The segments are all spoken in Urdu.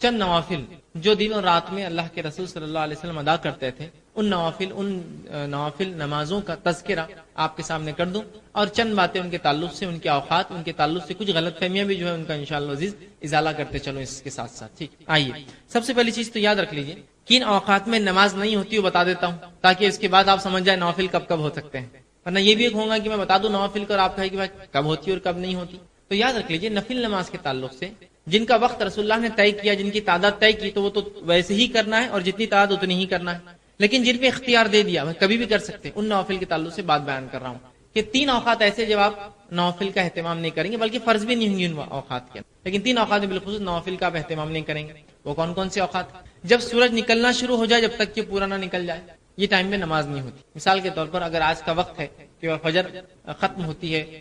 چند نوافل جو دن اور رات میں اللہ کے رسول صلی اللہ علیہ وسلم ادا کرتے تھے، ان نوافل نمازوں کا تذکرہ آپ کے سامنے کر دوں، اور چند باتیں ان کے تعلق سے، ان کے اوقات، ان کے تعلق سے کچھ غلط فہمیاں بھی جو ہے ان کا انشاءاللہ عزیز ازالہ کرتے چلوں اس کے ساتھ ساتھ. ٹھیک، آئیے سب سے پہلی چیز تو یاد رکھ لیجئے کن اوقات میں نماز نہیں ہوتی وہ بتا دیتا ہوں، تاکہ اس کے بعد آپ سمجھ جائیں نوافل کب کب ہو سکتے ہیں. ورنہ یہ بھی ایک ہوگا کہ میں بتا دوں نوافل کا اور آپ کہیں کہ بھائی کب ہوتی ہے اور کب نہیں ہوتی. تو یاد رکھ لیجئے نفل نماز کے تعلق سے جن کا وقت رسول اللہ نے طے کیا، جن کی تعداد طے کی، تو وہ تو ویسے ہی کرنا ہے اور جتنی تعداد اتنی ہی کرنا ہے. لیکن جن پہ اختیار دے دیا وہ کبھی بھی کر سکتے، ان نوافل کے تعلق سے بات بیان کر رہا ہوں کہ 3 اوقات ایسے جب آپ نوافل کا اہتمام نہیں کریں گے، بلکہ فرض بھی نہیں ہوں گے ان اوقات کے، لیکن 3 اوقات میں بالخصوص نوافل کا آپ اہتمام نہیں کریں گے. وہ کون کون سے اوقات؟ جب سورج نکلنا شروع ہو جائے جب تک کہ پورا نہ نکل جائے، یہ ٹائم میں نماز نہیں ہوتی. مثال کے طور پر اگر آج کا وقت ہے کہ فجر ختم ہوتی ہے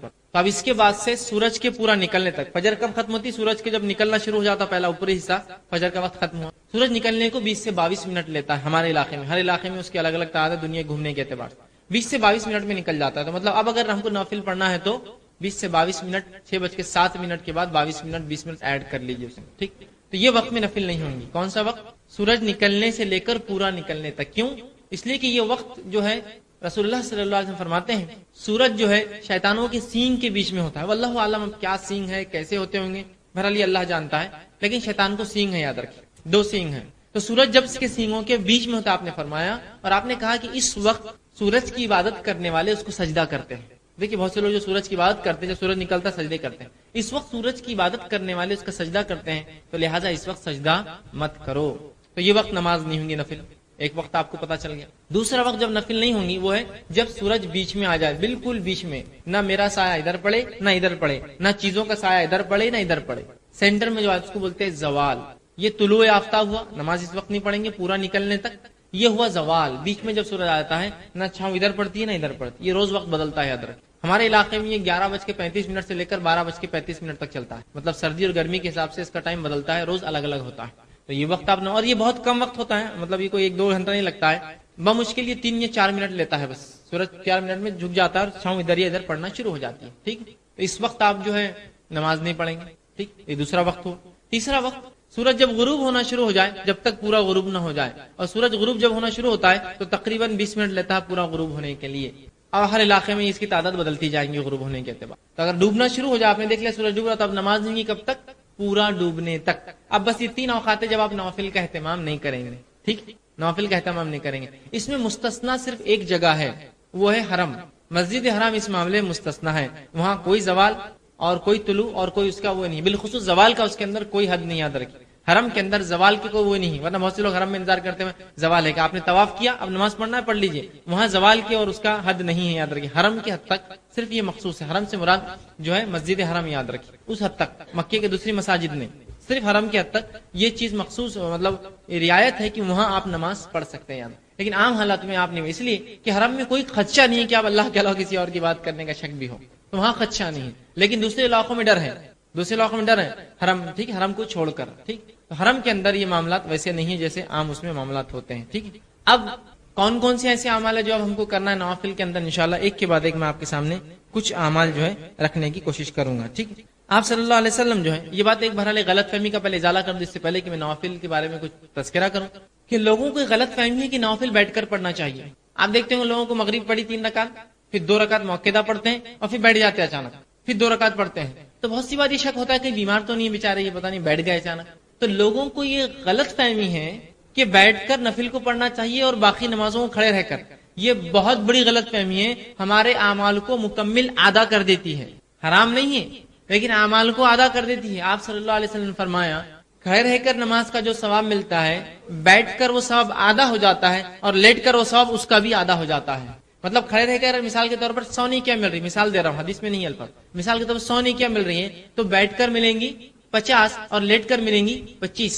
پر، تو اب اس کے بعد سے سورج کے پورا نکلنے تک، فجر کب ختم ہوتی؟ سورج کے جب نکلنا شروع ہو جاتا پہلا اوپری حصہ، فجر کا وقت ختم ہوا، سورج نکلنے کو 20 سے 22 منٹ لیتا ہے ہمارے علاقے میں. ہر علاقے میں اس کے الگ الگ تعداد ہے دنیا گھومنے کے اعتبار سے. 20 سے 22 منٹ میں نکل جاتا ہے. تو مطلب اب اگر ہم کو نوافل پڑھنا ہے تو 20 سے 22 منٹ، 6:07 کے بعد 22 منٹ 20 منٹ ایڈ کر لیجیے اس میں. ٹھیک، تو یہ وقت میں نفل نہیں ہوں گی. کون سا وقت؟ سورج نکلنے سے لے کر پورا نکلنے تک. کیوں؟ اس لیے کہ یہ وقت جو ہے رسول اللہ صلی اللہ علیہ وسلم فرماتے ہیں سورج جو ہے شیطانوں کے سینگ کے بیچ میں ہوتا ہے. واللہ عالم کیا سینگ ہے، کیسے ہوتے ہوں گے، بہرحال اللہ جانتا ہے، لیکن شیطان کو سینگ ہے، یاد رکھیں 2 سینگ ہیں. تو سورج جب اس کے سینگوں کے بیچ میں ہوتا آپ نے فرمایا، اور آپ نے کہا کہ اس وقت سورج کی عبادت کرنے والے اس کو سجدہ کرتے ہیں. دیکھیے بہت سے لوگ جو سورج کی عبادت کرتے ہیں، جب سورج نکلتا سجدے کرتے ہیں، اس وقت سورج کی عبادت کرنے والے اس کا سجدہ کرتے ہیں، تو لہٰذا اس وقت سجدہ مت کرو. تو یہ وقت نماز نہیں ہوں گی نفل. ایک وقت آپ کو پتا چل گیا. دوسرا وقت جب نفل نہیں ہوں گی وہ ہے جب سورج بیچ میں آ جائے، بالکل بیچ میں، نہ میرا سایہ ادھر پڑے نہ ادھر پڑے، نہ چیزوں کا سایہ ادھر پڑے نہ ادھر پڑے، سینٹر میں جو ہے اس کو بولتے ہیں زوال. یہ طلوع آفتاب ہوا، نماز اس وقت نہیں پڑھیں گے پورا نکلنے تک. یہ ہوا زوال، بیچ میں جب سورج آتا ہے نہ چھاؤں ادھر پڑتی ہے نہ ادھر پڑتی. یہ روز وقت بدلتا ہے، یاد رکھیں. ہمارے علاقے میں یہ 11:35 سے لے کر 12:35 تک چلتا ہے. مطلب سردی اور گرمی کے حساب سے اس کا ٹائم بدلتا ہے، روز الگ الگ ہوتا ہے. تو یہ وقت آپ نے، اور یہ بہت کم وقت ہوتا ہے، مطلب یہ کوئی 1-2 گھنٹہ نہیں لگتا ہے، بمشکل یہ 3 یا 4 منٹ لیتا ہے بس. سورج 4 منٹ میں جھک جاتا ہے اور چھاؤں ادھر یا ادھر پڑنا شروع ہو جاتی ہے. ٹھیک، تو اس وقت آپ جو ہے نماز نہیں پڑھیں گے. ٹھیک، یہ دوسرا وقت ہو. تیسرا وقت سورج جب غروب ہونا شروع ہو جائے، جب تک پورا غروب نہ ہو جائے، اور سورج غروب جب ہونا شروع ہوتا ہے تو تقریباً 20 منٹ لیتا ہے پورا غروب ہونے کے لیے. اور ہر علاقے میں اس کی تعداد بدلتی جائیں گی غروب ہونے کے اعتبار. تو اگر ڈوبنا شروع ہو جائے، آپ نے دیکھ لیا سورج ڈوب رہا، تو اب نماز نہیں ہوگی کب تک؟ پورا ڈوبنے تک. اب بس یہ 3 اوقات ہے جب آپ نوافل کا اہتمام نہیں کریں گے. ٹھیک، نوافل کا اہتمام نہیں کریں گے. اس میں مستثنا صرف ایک جگہ ہے، وہ ہے حرم. مسجد حرام اس معاملے میں مستثنا ہے. وہاں کوئی زوال اور کوئی طلوع اور کوئی اس کا وہ نہیں، بالخصوص زوال کا اس کے اندر کوئی حد نہیں. یاد رکھیے حرم کے اندر زوال کی کوئی وہ نہیں، ورنہ بہت سے لوگ حرم میں انتظار کرتے ہیں زوال ہے کہ آپ نے طواف کیا اب نماز پڑھنا ہے پڑھ لیجئے. وہاں زوال کی اور اس کا حد نہیں ہے. یاد رکھیے حرم کی حد تک صرف یہ مخصوص ہے. حرم سے مراد جو ہے مسجد حرم، یاد رکھیے اس حد تک. مکے کے دوسری مساجد میں صرف حرم کی حد تک یہ چیز مخصوص مطلب رعایت ہے کہ وہاں آپ نماز پڑھ سکتے ہیں. لیکن عام حالات میں آپ نہیں، اس لیے کہ حرم میں کوئی خدشہ نہیں ہے کہ آپ اللہ کے علاوہ کسی اور کی بات کرنے کا شک بھی ہو، تو وہاں خدشہ نہیں ہے. لیکن دوسرے علاقوں میں ڈر ہے، دوسرے علاقوں میں ڈر ہے حرم. ٹھیک، حرم کو چھوڑ کر. ٹھیک، تو حرم کے اندر یہ معاملات ویسے نہیں ہے جیسے عام اس میں معاملات ہوتے ہیں. ٹھیک، اب کون کون سے ایسے اعمال ہے جو اب ہم کو کرنا ہے نوافل کے اندر؟ انشاءاللہ ایک کے بعد ایک میں آپ کے سامنے کچھ اعمال جو ہے رکھنے کی کوشش کروں گا. ٹھیک، آپ صلی اللہ علیہ وسلم جو ہے یہ بات ایک بہرحال غلط فہمی کا پہلے ازالہ کر دوں اس سے پہلے کہ میں نوافل کے بارے میں کچھ تذکرہ کروں، کہ لوگوں کو غلط فہمی ہے کہ نوافل بیٹھ کر پڑھنا چاہیے. آپ دیکھتے ہیں لوگوں کو مغرب پڑھی 3 رکعت، پھر 2 رکعت موقعہ پڑھتے ہیں اور پھر بیٹھ جاتے ہیں اچانک، پھر 2 رکعت پڑھتے ہیں. تو بہت سی بار یہ شک ہوتا ہے کہ بیمار تو نہیں بیچارے، یہ پتہ نہیں بیٹھ گئے اچانک. تو لوگوں کو یہ غلط فہمی ہے کہ بیٹھ کر نفل کو پڑھنا چاہیے اور باقی نمازوں کو کھڑے رہ کر. یہ بہت بڑی غلط فہمی ہے، ہمارے اعمال کو مکمل ادا کر دیتی ہے. حرام نہیں ہے لیکن اعمال کو ادا کر دیتی ہے. آپ صلی اللہ علیہ وسلم نے فرمایا کھڑے رہ کر نماز کا جو ثواب ملتا ہے، بیٹھ کر وہ ثواب آدھا ہو جاتا ہے اور لیٹ کر وہ ثواب اس کا بھی آدھا ہو جاتا ہے. مطلب کھڑے رہ کر مثال کے طور پر 100 نیکیاں مل رہی، مثال دے رہا ہوں، حدیث میں نہیں الفاظ، مثال کے طور پر 100 نیکیاں مل رہی ہیں تو بیٹھ کر ملیں گی 50 اور لیٹ کر ملیں گی 25.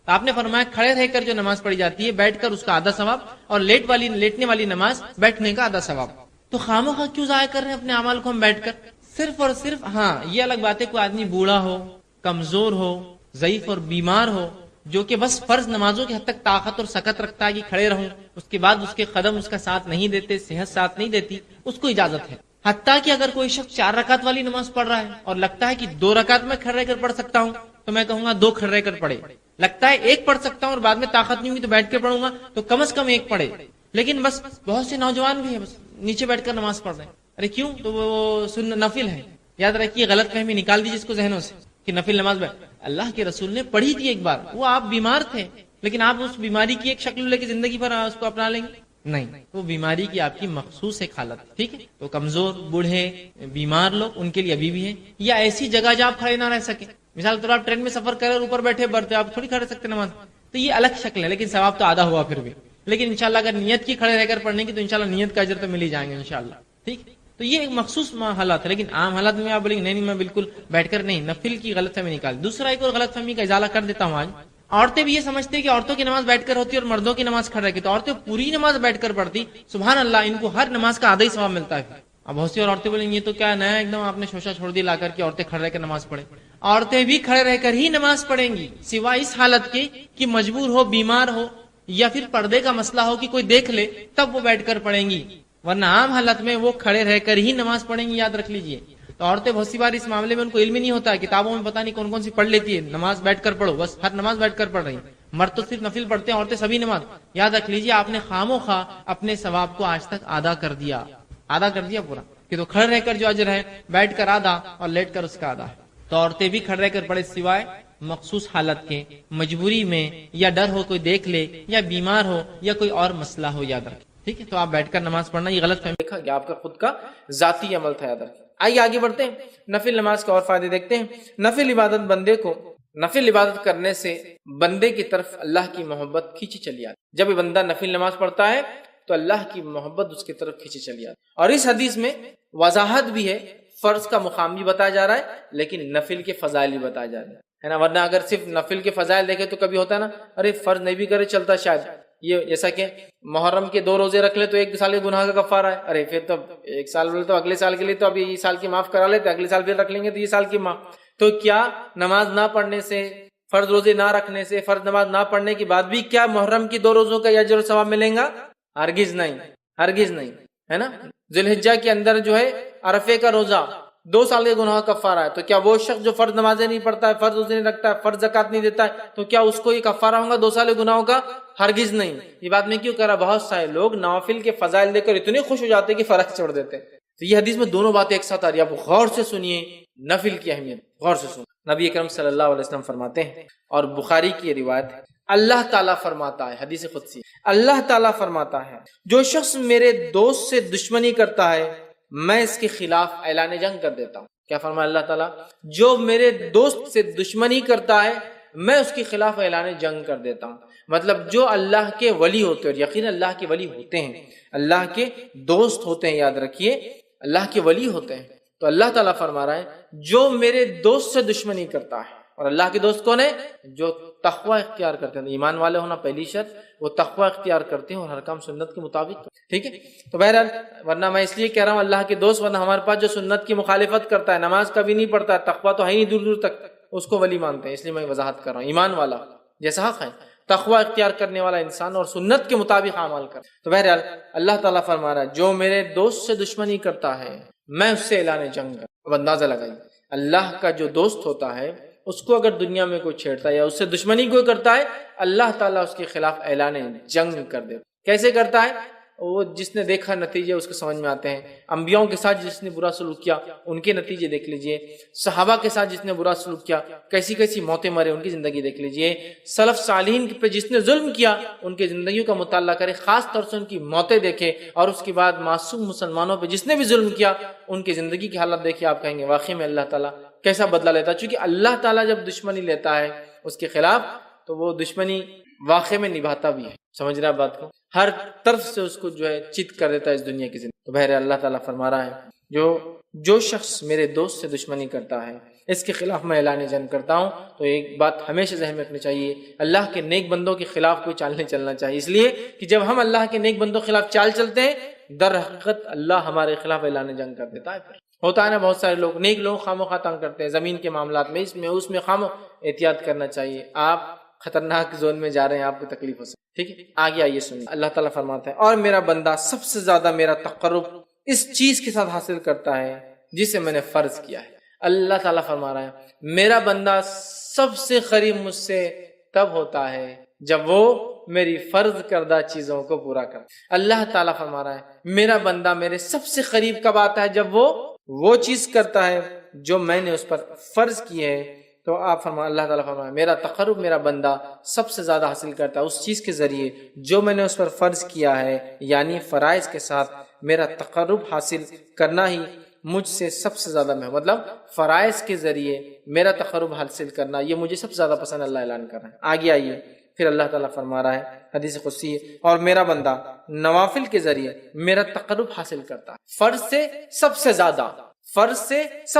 تو آپ نے فرمایا کھڑے رہ کر جو نماز پڑھی جاتی ہے بیٹھ کر اس کا آدھا ثواب اور لیٹنے والی نماز بیٹھنے کا آدھا ثواب. تو خواہ کیوں ضائع کر رہے ہیں اپنے اعمال کو ہم بیٹھ کر؟ صرف اور صرف ہاں یہ الگ بات ہے کوئی آدمی بوڑھا ہو، کمزور ہو، ضعیف اور بیمار ہو، جو کہ بس فرض نمازوں کی حد تک طاقت اور سکت رکھتا ہے کہ کھڑے رہوں، اس کے بعد اس کے قدم اس کا ساتھ نہیں دیتے، صحت ساتھ نہیں دیتی، اس کو اجازت ہے. حتیٰ کہ اگر کوئی شخص 4 رکعت والی نماز پڑھ رہا ہے اور لگتا ہے کہ 2 رکعت میں کھڑے رہ کر پڑھ سکتا ہوں تو میں کہوں گا 2 کھڑے رہ کر پڑھے. لگتا ہے 1 پڑھ سکتا ہوں اور بعد میں طاقت نہیں ہوگی تو بیٹھ کے پڑھوں گا تو کم از کم 1 پڑھے. لیکن بس بہت سے نوجوان بھی ہیں بس نیچے بیٹھ کر نماز پڑھ رہے ہیں. ارے کیوں؟ تو وہ نفل ہے. یاد رکھیے غلط فہمی نکال دیجیے اس کو ذہنوں سے کہ نفل نماز اللہ کے رسول نے پڑھی تھی ایک بار. وہ آپ بیمار تھے لیکن آپ اس بیماری کی ایک شکل لے کے زندگی پر اس کو اپنا لیں گے؟ نہیں, وہ بیماری کی آپ کی مخصوص ایک حالت. ٹھیک ہے, تو کمزور, بوڑھے, بیمار لوگ ان کے لیے ابھی بھی ہے. یا ایسی جگہ جہاں آپ کھڑے نہ رہ سکیں, مثال طور آپ ٹرین میں سفر کریں اور اوپر بیٹھے برتے آپ تھوڑی کھڑے سکتے نماز, تو یہ الگ شکل ہے لیکن ثواب تو آدھا ہوا پھر بھی. لیکن انشاءاللہ اگر نیت کی کھڑے رہ کر پڑھنے کی تو انشاءاللہ نیت کا اجر تو مل ہی جائیں گے انشاءاللہ. ٹھیک, تو یہ ایک مخصوص حالات ہے. لیکن عام حالات میں آپ بولیں گے نہیں میں بالکل بیٹھ کر نہیں, نفل کی غلط فہمی نکال. دوسرا ایک اور غلط فہمی کا ازالہ کر دیتا ہوں. آج عورتیں بھی یہ سمجھتے ہیں کہ عورتوں کی نماز بیٹھ کر ہوتی ہے اور مردوں کی نماز کھڑے رہ کے, تو عورتیں پوری نماز بیٹھ کر پڑھتی. سبحان اللہ, ان کو ہر نماز کا آدھا ہی ثواب ملتا ہے. اب بہت سی اور عورتیں بولیں گے یہ تو کیا نیا ایک دم آپ نے شوشہ چھوڑ دی لا کر کے عورتیں کھڑے رہ کر نماز پڑھیں. عورتیں بھی کھڑے رہ کر ہی نماز پڑھیں گی سوائے اس حالت کے کہ مجبور ہو, بیمار ہو, یا پھر پردے کا مسئلہ ہو کہ کوئی دیکھ لے تب وہ بیٹھ کر پڑھیں گی. ورنہ عام حالت میں وہ کھڑے رہ کر ہی نماز پڑھیں گی. یاد رکھ لیجئے. تو عورتیں بہت سی بار اس معاملے میں ان کو علم ہی نہیں ہوتا ہے, کتابوں میں پتہ نہیں کون کون سی پڑھ لیتی ہے, نماز بیٹھ کر پڑھو, بس ہر نماز بیٹھ کر پڑھ رہی. مرد تو صرف نفل پڑھتے ہیں, عورتیں سبھی نماز. یاد رکھ لیجئے آپ نے خواہ اپنے ثواب کو آج تک آدھا کر دیا پورا, کہ تو کھڑے رہ کر جو اجر ہے بیٹھ کر آدھا اور لیٹ کر اس کا آدھا ہے. تو عورتیں بھی کھڑے رہ کر پڑھے سوائے مخصوص حالت کے, مجبوری میں, یا ڈر ہو کوئی دیکھ لے, یا بیمار ہو, یا کوئی اور مسئلہ ہو. یاد رکھیں. ٹھیک ہے, تو آپ بیٹھ کر نماز پڑھنا یہ غلط فہمی دیکھا کہ آپ کا خود کا ذاتی عمل تھا. یاد رکھیں. آئیے آگے بڑھتے ہیں, نفل نماز کے اور فائدے دیکھتے ہیں. نفل عبادت کرنے سے بندے کی طرف اللہ کی محبت کھینچی چلی آتی. جب یہ بندہ نفل نماز پڑھتا ہے تو اللہ کی محبت اس کی طرف کھینچی چلی آتی. اور اس حدیث میں وضاحت بھی ہے, فرض کا مقام بھی بتایا جا رہا ہے لیکن نفل کے فضائل بھی بتایا جا رہا ہے نا. ورنہ اگر صرف نفل کے فضائل دیکھے تو کبھی ہوتا ہے نا, ارے فرض نہیں بھی کرے چلتا شاید. یہ جیسا کہ محرم کے 2 روزے رکھ لے تو 1 سال کے گناہ کا کفارہ ہے. ارے پھر تو 1 سال بولے تو اگلے سال کے لیے تو ابھی یہ سال کی معاف کرا لیتے, اگلے سال پھر رکھ لیں گے تو یہ سال کی معاف. تو کیا نماز نہ پڑھنے سے, فرض روزے نہ رکھنے سے, فرض نماز نہ پڑھنے کے بعد بھی کیا محرم کی 2 روزوں کا اجر و ثواب ملیں گا؟ ہرگز نہیں, ہرگز نہیں, ہے نا. ذی الحجہ کے اندر جو ہے عرفے کا روزہ 2 سال کے گناہ کا کفارہ ہے. تو کیا وہ شخص جو فرض نمازیں نہیں پڑھتا ہے, فرض روزے نہیں رکھتا ہے, فرض زکات نہیں دیتا ہے, تو کیا اس کو یہ کفارہ ہوگا 2 سال کے گناہوں کا؟ ہرگز نہیں. یہ بات میں کیوں کہہ رہا, بہت سارے لوگ نوافل کے فضائل دیکھ کر اتنے خوش ہو جاتے ہیں کہ فرض چھوڑ دیتے ہیں. تو یہ حدیث میں دونوں باتیں ایک ساتھ آ رہی ہیں. آپ غور سے سنیے نفل کی اہمیت, غور سے سنیے. نبی اکرم صلی اللہ علیہ وسلم فرماتے ہیں, اور بخاری کی یہ روایت ہے, اللہ تعالیٰ فرماتا ہے, حدیث قدسی, اللہ تعالیٰ فرماتا ہے جو شخص میرے دوست سے دشمنی کرتا ہے میں اس کے خلاف اعلان جنگ کر دیتا ہوں. کیا فرمایا اللہ تعالیٰ؟ جو میرے دوست سے دشمنی کرتا ہے میں اس کے خلاف اعلان جنگ کر دیتا ہوں. مطلب جو اللہ کے ولی ہوتے ہیں, اور یقین اللہ کے ولی ہوتے ہیں, اللہ کے دوست ہوتے ہیں, یاد رکھیے اللہ کے ولی ہوتے ہیں. تو اللہ تعالیٰ فرما رہا ہے جو میرے دوست سے دشمنی کرتا ہے, اور اللہ کے دوست کون ہے؟ جو تقوی اختیار کرتے ہیں. ایمان والے ہونا پہلی شرط, وہ تقوی اختیار کرتے ہیں اور ہر کام سنت کے مطابق. ٹھیک ہے, تو بہرحال ورنہ میں اس لیے کہہ رہا ہوں اللہ کے دوست, ورنہ ہمارے پاس جو سنت کی مخالفت کرتا ہے, نماز کبھی نہیں پڑھتا ہے, تقوی تو ہے ہی نہیں دور دور تک, اس کو ولی مانتے ہیں. اس لیے میں وضاحت کر رہا ہوں, ایمان والا جیسا حق ہے, تقوی اختیار کرنے والا انسان اور سنت کے مطابق اعمال کر. تو بہرحال اللہ تعالیٰ فرما رہا ہے جو میرے دوست سے دشمنی کرتا ہے میں اس سے اعلان جنگ کر. اب اندازہ لگائیے, اللہ کا جو دوست ہوتا ہے اس کو اگر دنیا میں کوئی چھیڑتا ہے یا اس سے دشمنی کوئی کرتا ہے, اللہ تعالیٰ اس کے خلاف اعلان جنگ کر دے. کیسے کرتا ہے؟ وہ جس نے دیکھا نتیجے اس کے سمجھ میں آتے ہیں. انبیاؤں کے ساتھ جس نے برا سلوک کیا ان کے نتیجے دیکھ لیجئے, صحابہ کے ساتھ جس نے برا سلوک کیا کیسی کیسی موتیں مرے ان کی زندگی دیکھ لیجئے, سلف صالحین پہ جس نے ظلم کیا ان کی زندگیوں کا مطالعہ کرے, خاص طور سے ان کی موتیں دیکھے, اور اس کے بعد معصوم مسلمانوں پہ جس نے بھی ظلم کیا ان کی زندگی کی حالت دیکھے. آپ کہیں گے واقعی میں اللہ تعالیٰ کیسا بدلہ لیتا, چونکہ اللہ تعالیٰ جب دشمنی لیتا ہے اس کے خلاف تو وہ دشمنی واقع میں نبھاتا بھی ہے. سمجھ رہا بات کو, ہر طرف سے اس کو جو ہے چت کر دیتا ہے اس دنیا کی زندگی. تو بہرحال اللہ تعالیٰ فرما رہا ہے جو شخص میرے دوست سے دشمنی کرتا ہے اس کے خلاف میں اعلان جنگ کرتا ہوں. تو ایک بات ہمیشہ ذہن میں رکھنی چاہیے, اللہ کے نیک بندوں کے خلاف کوئی چال نہیں چلنا چاہیے, اس لیے کہ جب ہم اللہ کے نیک بندوں کے خلاف چال چلتے ہیں در حقیقت اللہ ہمارے خلاف اعلان جنگ کر دیتا ہے. پھر ہوتا ہے نا بہت سارے لوگ, نیک لوگ خواہ تنگ کرتے ہیں زمین کے معاملات میں, اس میں احتیاط کرنا چاہیے. آپ خطرناک زون میں جا رہے ہیں, آپ کو تکلیف ہو سکتی. ٹھیک ہے, آگے آئیے سنیے. اللہ تعالیٰ فرماتا ہے اور میرا بندہ سب سے زیادہ میرا تقرب اس چیز کے ساتھ حاصل کرتا ہے جسے میں نے فرض کیا ہے۔ اللہ تعالیٰ فرما رہا ہے میرا بندہ سب سے قریب مجھ سے تب ہوتا ہے جب وہ میری فرض کردہ چیزوں کو پورا کرتا ہے۔ اللہ تعالیٰ فرما رہا ہے میرا بندہ میرے سب سے قریب کب آتا ہے؟ جب وہ چیز کرتا ہے جو میں نے اس پر فرض کی ہے۔ تو آپ اللہ تعالیٰ فرمائے میرا تقرب میرا بندہ سب سے زیادہ حاصل کرتا ہے اس چیز کے ذریعے جو میں نے اس پر فرض کیا ہے، یعنی فرائض کے ساتھ میرا تقرب حاصل کرنا ہی مجھ سے سب سے زیادہ مطلب فرائض کے ذریعے میرا تقرب حاصل کرنا یہ مجھے سب سے زیادہ پسند اللہ اعلان کر رہا ہے۔ آگے آئیے پھر اللہ تعالیٰ فرما رہا ہے حدیث قدسی، اور میرا بندہ نوافل کے ذریعے میرا تقرب حاصل کرتا ہے فرض سے سب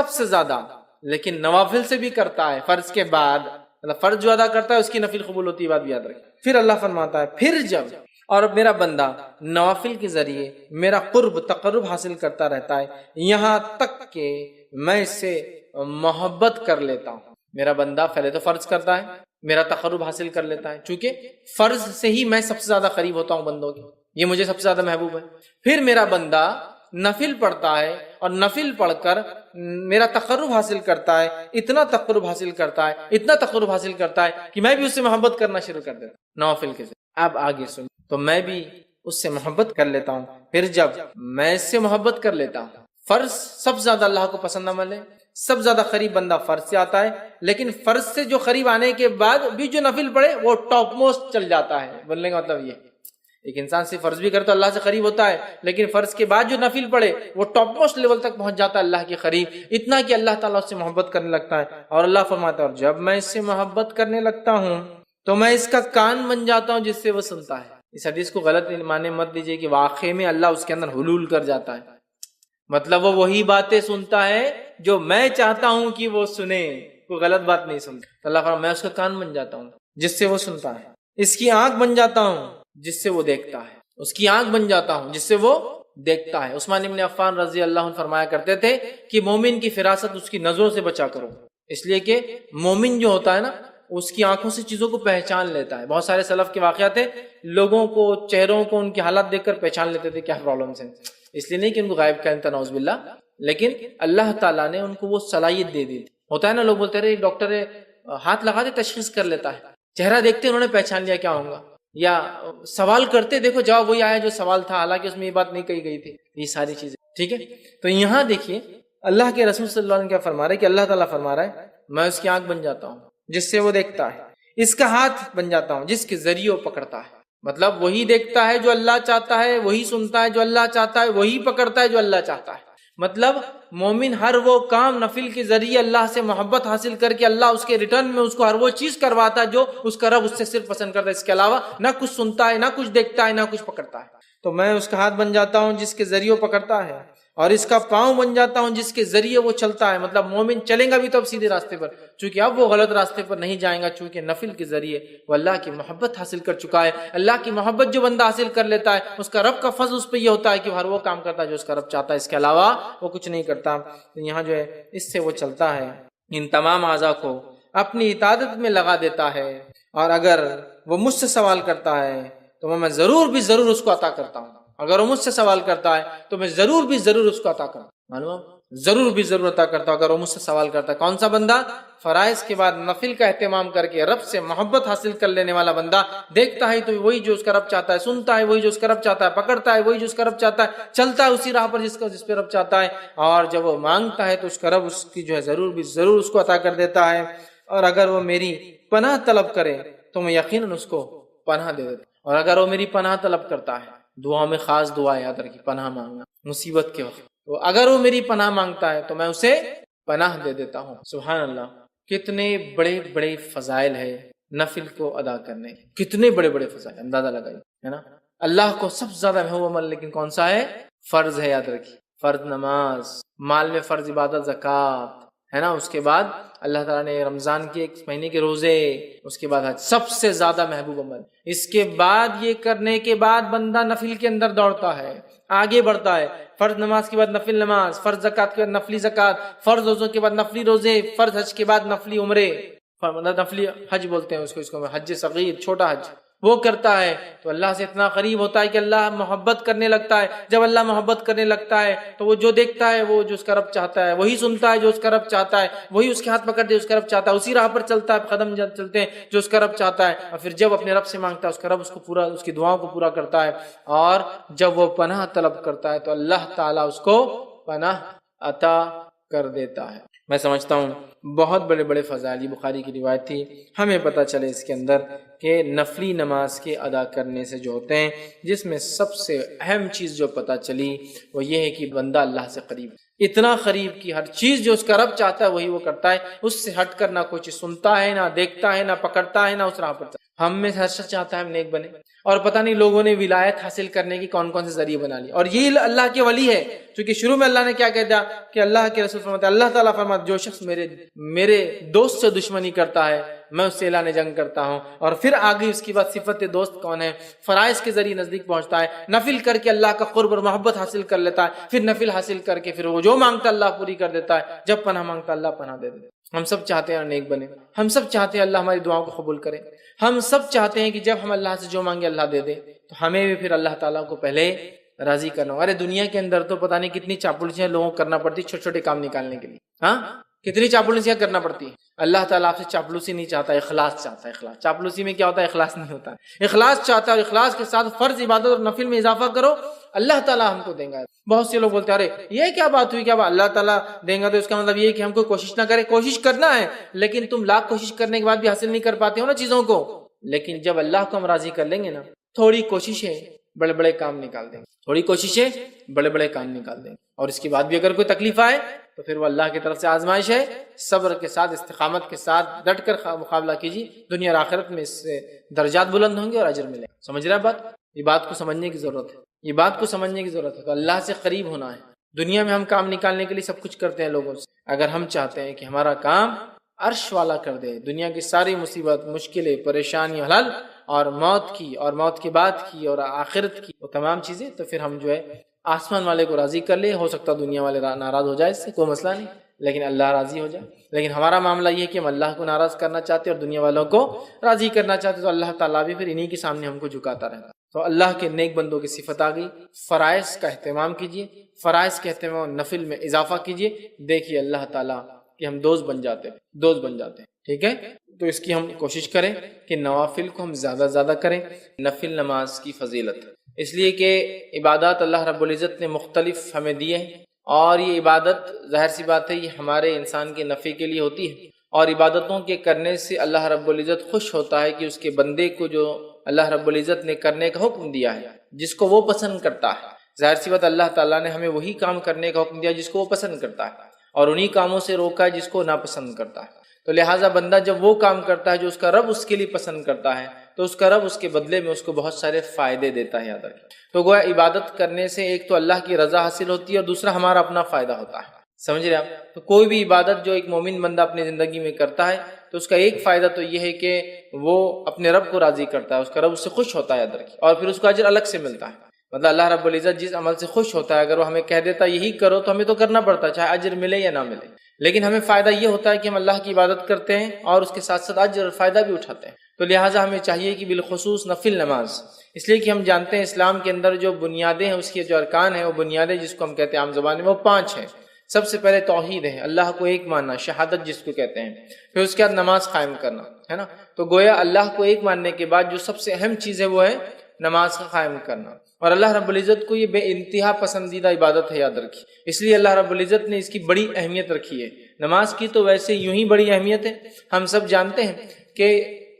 سے زیادہ، لیکن نوافل سے بھی کرتا ہے فرض کے بعد، مطلب فرض جو ادا کرتا ہے اس کی نفل قبول ہوتی ہے، بات بھی یاد رکھیں۔ پھر اللہ فرماتا ہے پھر جب اور میرا بندہ نوافل کے ذریعے میرا تقرب حاصل کرتا رہتا ہے یہاں تک کہ میں اس سے محبت کر لیتا ہوں۔ میرا بندہ پہلے تو فرض کرتا ہے، میرا تقرب حاصل کر لیتا ہے، چونکہ فرض سے ہی میں سب سے زیادہ قریب ہوتا ہوں بندوں کے، یہ مجھے سب سے زیادہ محبوب ہے۔ پھر میرا بندہ نفل پڑھتا ہے اور نفل پڑھ کر میرا تقرب حاصل کرتا ہے، اتنا تقرب حاصل کرتا ہے کہ میں بھی اس سے محبت کرنا شروع کر دیتا ہوں نوافل کے ذریعے۔ اب آگے سن، تو میں بھی اس سے محبت کر لیتا ہوں۔ پھر جب میں اس سے محبت کر لیتا ہوں، فرض سب سے زیادہ اللہ کو پسند عمل ہے، سب سے زیادہ قریب بندہ فرض سے آتا ہے، لیکن فرض سے جو قریب آنے کے بعد بھی جو نفل پڑھے وہ ٹاپ موسٹ چل جاتا ہے۔ بولنے کا مطلب یہ ایک انسان سے فرض بھی کرتا ہے اللہ سے قریب ہوتا ہے، لیکن فرض کے بعد جو نفل پڑھے وہ ٹاپ موسٹ لیول تک پہنچ جاتا ہے اللہ کے قریب، اتنا کہ اللہ تعالیٰ اس سے محبت کرنے لگتا ہے۔ اور اللہ فرماتا ہے اور جب میں اس سے محبت کرنے لگتا ہوں تو میں اس کا کان بن جاتا ہوں جس سے وہ سنتا ہے۔ اس حدیث کو غلط معنی مت دیجیے کہ واقعے میں اللہ اس کے اندر حلول کر جاتا ہے، مطلب وہ وہی باتیں سنتا ہے جو میں چاہتا ہوں کہ وہ سنے، کوئی غلط بات نہیں سنتا۔ تو اللہ فرماتا ہے میں اس کا کان بن جاتا ہوں جس سے وہ سنتا ہے، اس کی آنکھ بن جاتا ہوں جس سے وہ دیکھتا ہے، اس کی آنکھ بن جاتا ہوں جس سے وہ دیکھتا ہے۔ عثمان بن عفان رضی اللہ عنہ فرمایا کرتے تھے کہ مومن کی فراست اس کی نظروں سے بچا کرو، اس لیے کہ مومن جو ہوتا ہے نا اس کی آنکھوں سے چیزوں کو پہچان لیتا ہے۔ بہت سارے سلف کے واقعات ہیں، لوگوں کو چہروں کو ان کے حالات دیکھ کر پہچان لیتے تھے کیا پرابلمس ہیں، اس لیے نہیں کہ ان کو غائب کہتا نعوذ باللہ، لیکن اللہ تعالیٰ نے ان کو وہ صلاحیت دے دی تھی۔ ہوتا ہے نا لوگ بولتے رہے ڈاکٹر ہاتھ لگاتے تشخیص کر لیتا ہے، چہرہ دیکھتے انہوں نے پہچان لیا کیا ہوگا، یا سوال کرتے دیکھو جواب وہی آیا جو سوال تھا، حالانکہ اس میں یہ بات نہیں کہی گئی تھی، یہ ساری چیزیں ٹھیک ہے۔ تو یہاں دیکھیے اللہ کے رسول صلی اللہ علیہ وسلم کیا فرما رہے ہیں کہ اللہ تعالیٰ فرما رہا ہے میں اس کی آنکھ بن جاتا ہوں جس سے وہ دیکھتا ہے، اس کا ہاتھ بن جاتا ہوں جس کے ذریعے وہ پکڑتا ہے، مطلب وہی دیکھتا ہے جو اللہ چاہتا ہے، وہی سنتا ہے جو اللہ چاہتا ہے، وہی پکڑتا ہے جو اللہ چاہتا ہے۔ مطلب مومن ہر وہ کام نفل کے ذریعے اللہ سے محبت حاصل کر کے اللہ اس کے ریٹرن میں اس کو ہر وہ چیز کرواتا ہے جو اس کا رب اس سے صرف پسند کرتا ہے، اس کے علاوہ نہ کچھ سنتا ہے، نہ کچھ دیکھتا ہے، نہ کچھ پکڑتا ہے۔ تو میں اس کا ہاتھ بن جاتا ہوں جس کے ذریعے وہ پکڑتا ہے، اور اس کا پاؤں بن جاتا ہوں جس کے ذریعے وہ چلتا ہے۔ مطلب مومن چلیں گا بھی تو اب سیدھے راستے پر، چونکہ اب وہ غلط راستے پر نہیں جائیں گا، چونکہ نفل کے ذریعے وہ اللہ کی محبت حاصل کر چکا ہے۔ اللہ کی محبت جو بندہ حاصل کر لیتا ہے اس کا رب کا فضل اس پہ یہ ہوتا ہے کہ وہ ہر وہ کام کرتا ہے جو اس کا رب چاہتا ہے، اس کے علاوہ وہ کچھ نہیں کرتا۔ یہاں جو ہے اس سے وہ چلتا ہے، ان تمام اعضاء کو اپنی اطاعت میں لگا دیتا ہے، اور اگر وہ مجھ سے سوال کرتا ہے تو میں ضرور بھی ضرور اس کو عطا کرتا ہوں۔ اگر وہ مجھ سے سوال کرتا ہے تو میں ضرور بھی ضرور اس کو عطا کرتا ہوں، معلوم ضرور بھی ضرور عطا کرتا ہوں اگر وہ مجھ سے سوال کرتا ہے۔ کون سا بندہ؟ فرائض کے بعد نفل کا اہتمام کر کے رب سے محبت حاصل کر لینے والا بندہ، دیکھتا ہے تو وہی جو اس کا رب چاہتا ہے، سنتا ہے وہی جو اس کا رب چاہتا ہے، پکڑتا ہے وہی جو اس کا رب چاہتا ہے، چلتا ہے اسی راہ پر جس پہ رب چاہتا ہے، اور جب وہ مانگتا ہے تو اس کا رب اس کی جو ہے ضرور بھی ضرور اس کو عطا کر دیتا ہے۔ اور اگر وہ میری پناہ طلب کرے تو میں یقیناً اس کو پناہ دے دیتا ہوں، اور اگر وہ میری پناہ طلب کرتا ہے، دعا میں خاص دعا یاد رکھی، پناہ مانگنا مصیبت کے وقت، تو اگر وہ میری پناہ مانگتا ہے تو میں اسے پناہ دے دیتا ہوں۔ سبحان اللہ، کتنے بڑے بڑے فضائل ہے نفل کو ادا کرنے، کتنے بڑے بڑے فضائل، اندازہ لگائیے، ہے نا۔ اللہ کو سب سے زیادہ محبوب عمل لیکن کون سا ہے؟ فرض ہے، یاد رکھیے، فرض نماز، مال میں فرض عبادت زکوٰۃ، ہے نا۔ اس کے بعد اللہ تعالیٰ نے رمضان کے 1 مہینے کے روزے، اس کے بعد حج، سب سے زیادہ محبوب عمل۔ اس کے بعد یہ کرنے کے بعد بندہ نفل کے اندر دوڑتا ہے، آگے بڑھتا ہے، فرض نماز کے بعد نفل نماز، فرض زکوٰۃ کے بعد نفلی زکوٰۃ، فرض روزوں کے بعد نفلی روزے، فرض حج کے بعد نفلی عمرے، نفلی حج بولتے ہیں اس کو حج صغیر، چھوٹا حج، وہ کرتا ہے تو اللہ سے اتنا قریب ہوتا ہے کہ اللہ محبت کرنے لگتا ہے. جب اللہ محبت کرنے لگتا ہے تو وہ جو دیکھتا ہے وہ جو اس کا رب چاہتا ہے، وہی سنتا ہے جو اس کا رب چاہتا ہے، وہی اس کے ہاتھ پکڑ دے اس کا رب چاہتا ہے، اسی راہ پر چلتا ہے، قدم چلتے ہیں جو اس کا رب چاہتا ہے. اور پھر جب اپنے رب سے مانگتا ہے اس کا رب اس کو پورا، اس کی دعاؤں کو پورا کرتا ہے. اور جب وہ پناہ طلب کرتا ہے تو اللہ تعالیٰ اس کو پناہ عطا کر دیتا ہے. میں سمجھتا ہوں بہت بڑے بڑے فضائل، بخاری کی روایت تھی، ہمیں پتہ چلے اس کے اندر کہ نفلی نماز کے ادا کرنے سے جو ہوتے ہیں، جس میں سب سے اہم چیز جو پتہ چلی وہ یہ ہے کہ بندہ اللہ سے قریب، اتنا قریب کہ ہر چیز جو اس کا رب چاہتا ہے وہی وہ کرتا ہے، اس سے ہٹ کر نہ کوئی چیز سنتا ہے، نہ دیکھتا ہے، نہ پکڑتا ہے، نہ اس راہ پر چلتا ہے. ہم میں ہر شخص چاہتا ہے ہم نیک بنے، اور پتہ نہیں لوگوں نے ولایت حاصل کرنے کی کون کون سے ذریعے بنا لیے، اور یہ اللہ کے ولی ہے. چونکہ شروع میں اللہ نے کیا کہہ دیا کہ اللہ کے رسول فرماتے ہیں، اللہ تعالیٰ فرماتے جو شخص میرے دوست سے دشمنی کرتا ہے میں اس سے اعلان جنگ کرتا ہوں. اور پھر آگے اس کی بات صفت دوست کون ہے، فرائض کے ذریعے نزدیک پہنچتا ہے، نفل کر کے اللہ کا قرب اور محبت حاصل کر لیتا ہے، پھر نفل حاصل کر کے پھر وہ جو مانگتا اللہ پوری کر دیتا ہے، جب پناہ مانگتا اللہ پناہ دے دیتا. ہم سب چاہتے ہیں نیک بنے، ہم سب چاہتے ہیں اللہ ہماری دعاؤں کو قبول کرے، ہم سب چاہتے ہیں کہ جب ہم اللہ سے جو مانگے اللہ دے دے. تو ہمیں بھی پھر اللہ تعالیٰ کو پہلے راضی کرنا. ارے دنیا کے اندر تو پتہ نہیں کتنی چاپلوسیاں لوگوں کو کرنا پڑتی چھوٹے چھوٹے کام نکالنے کے لیے. ہاں کتنی چاپلوسیاں کرنا پڑتی ہیں. اللہ تعالیٰ آپ سے چاپلوسی نہیں چاہتا، اخلاص چاہتا ہے. اخلاص، چاپلوسی میں کیا ہوتا ہے؟ اخلاص نہیں ہوتا ہے. اخلاص چاہتا ہے، اور اخلاص کے ساتھ فرض عبادت اور نفل میں اضافہ کرو، اللہ تعالیٰ ہم کو دیں گا. بہت سے لوگ بولتے ہیں ارے یہ کیا بات ہوئی، کیا بات اللہ تعالیٰ دیں گا تو اس کا مطلب یہ ہے کہ ہم کو کوشش نہ کریں. کوشش کرنا ہے، لیکن تم لاکھ کوشش کرنے کے بعد بھی حاصل نہیں کر پاتے ہو نا چیزوں کو. لیکن جب اللہ کو ہم راضی کر لیں گے نا، تھوڑی کوششیں بڑے بڑے کام نکال دیں گے، تھوڑی کوششیں بڑے بڑے کام نکال دیں گے. اور اس کے بعد بھی اگر کوئی تکلیف آئے تو پھر وہ اللہ کی طرف سے آزمائش ہے. صبر کے ساتھ، استقامت کے ساتھ ڈٹ کر مقابلہ کیجیے، دنیا اور آخرت میں اس سے درجات بلند ہوں گے اور اجر ملے. سمجھ رہے بات؟ یہ بات کو سمجھنے کی ضرورت ہے، یہ بات کو سمجھنے کی ضرورت ہے. تو اللہ سے قریب ہونا ہے. دنیا میں ہم کام نکالنے کے لیے سب کچھ کرتے ہیں لوگوں سے. اگر ہم چاہتے ہیں کہ ہمارا کام عرش والا کر دے، دنیا کی ساری مصیبت، مشکلیں، پریشانیاں حل، اور موت کی اور موت کے بعد کی اور آخرت کی وہ تمام چیزیں، تو پھر ہم جو ہے آسمان والے کو راضی کر لے. ہو سکتا دنیا والے ناراض ہو جائے، اس سے کوئی مسئلہ نہیں، لیکن اللہ راضی ہو جائے. لیکن ہمارا معاملہ یہ ہے کہ ہم اللہ کو ناراض کرنا چاہتے اور دنیا والوں کو راضی کرنا چاہتے، تو اللہ تعالیٰ بھی پھر انہی کے سامنے ہم کو جھکاتا رہتا. تو اللہ کے نیک بندوں کی صفت آ گئی. فرائض کا اہتمام کیجیے، فرائض کے اہتمام نفل میں اضافہ کیجیے. دیکھیے اللہ تعالیٰ کہ ہم دوست بن جاتے ہیں. ٹھیک ہے، تو اس کی ہم کوشش کریں کہ نوافل کو ہم زیادہ زیادہ کریں. نفل نماز کی فضیلت اس لیے کہ عبادات اللہ رب العزت نے مختلف ہمیں دیے ہیں، اور یہ عبادت ظاہر سی بات ہے یہ ہمارے انسان کے نفع کے لیے ہوتی ہے. اور عبادتوں کے کرنے سے اللہ رب العزت خوش ہوتا ہے کہ اس کے بندے کو جو اللہ رب العزت نے کرنے کا حکم دیا ہے، جس کو وہ پسند کرتا ہے. ظاہر سی بات اللہ تعالیٰ نے ہمیں وہی کام کرنے کا حکم دیا جس کو وہ پسند کرتا ہے، اور انہی کاموں سے روکا ہے جس کو ناپسند کرتا ہے. تو لہٰذا بندہ جب وہ کام کرتا ہے جو اس کا رب اس کے لیے پسند کرتا ہے، تو اس کا رب اس کے بدلے میں اس کو بہت سارے فائدے دیتا ہے. یاد رکھیں، تو گویا عبادت کرنے سے ایک تو اللہ کی رضا حاصل ہوتی ہے، اور دوسرا ہمارا اپنا فائدہ ہوتا ہے. سمجھ رہے آپ؟ تو کوئی بھی عبادت جو ایک مومن بندہ اپنی زندگی میں کرتا ہے تو اس کا ایک فائدہ تو یہ ہے کہ وہ اپنے رب کو راضی کرتا ہے، اس کا رب اس سے خوش ہوتا ہے. یاد رکھیں، اور پھر اس کو اجر الگ سے ملتا ہے. مطلب اللہ رب العزت جس عمل سے خوش ہوتا ہے، اگر وہ ہمیں کہہ دیتا یہی کرو تو ہمیں تو کرنا پڑتا ہے، چاہے اجر ملے یا نہ ملے. لیکن ہمیں فائدہ یہ ہوتا ہے کہ ہم اللہ کی عبادت کرتے ہیں اور اس کے ساتھ ساتھ اجر اور فائدہ بھی اٹھاتے ہیں. تو لہٰذا ہمیں چاہیے کہ بالخصوص نفل نماز، اس لیے کہ ہم جانتے ہیں اسلام کے اندر جو بنیادیں ہیں، اس کے جو ارکان ہیں، وہ بنیادیں جس کو ہم کہتے ہیں عام زبان میں، وہ 5 ہیں. سب سے پہلے توحید ہے، اللہ کو ایک ماننا، شہادت جس کو کہتے ہیں. پھر اس کے بعد نماز قائم کرنا ہے نا. تو گویا اللہ کو ایک ماننے کے بعد جو سب سے اہم چیز ہے وہ ہے نماز کا قائم کرنا. اور اللہ رب العزت کو یہ بے انتہا پسندیدہ عبادت ہے. یاد رکھیے، اس لیے اللہ رب العزت نے اس کی بڑی اہمیت رکھی ہے. نماز کی تو ویسے یوں ہی بڑی اہمیت ہے. ہم سب جانتے ہیں کہ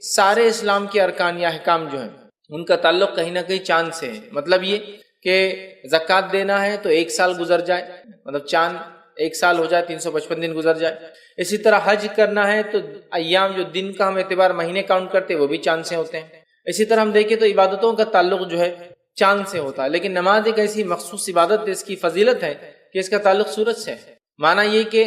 سارے اسلام کے ارکان یا احکام جو ہیں ان کا تعلق کہیں نہ کہیں چاند سے ہے. مطلب یہ کہ زکوٰۃ دینا ہے تو 1 سال گزر جائے، مطلب چاند 1 سال ہو جائے، 355 دن گزر جائے. اسی طرح حج کرنا ہے تو ایام جو دن کا ہم اعتبار مہینے کاؤنٹ کرتے ہیں وہ بھی چاند سے ہوتے ہیں. اسی طرح ہم دیکھیں تو عبادتوں کا تعلق جو ہے چاند سے ہوتا ہے. لیکن نماز ایک ایسی مخصوص عبادت ہے، اس کی فضیلت ہے کہ اس کا تعلق سورج سے ہے. معنی یہ کہ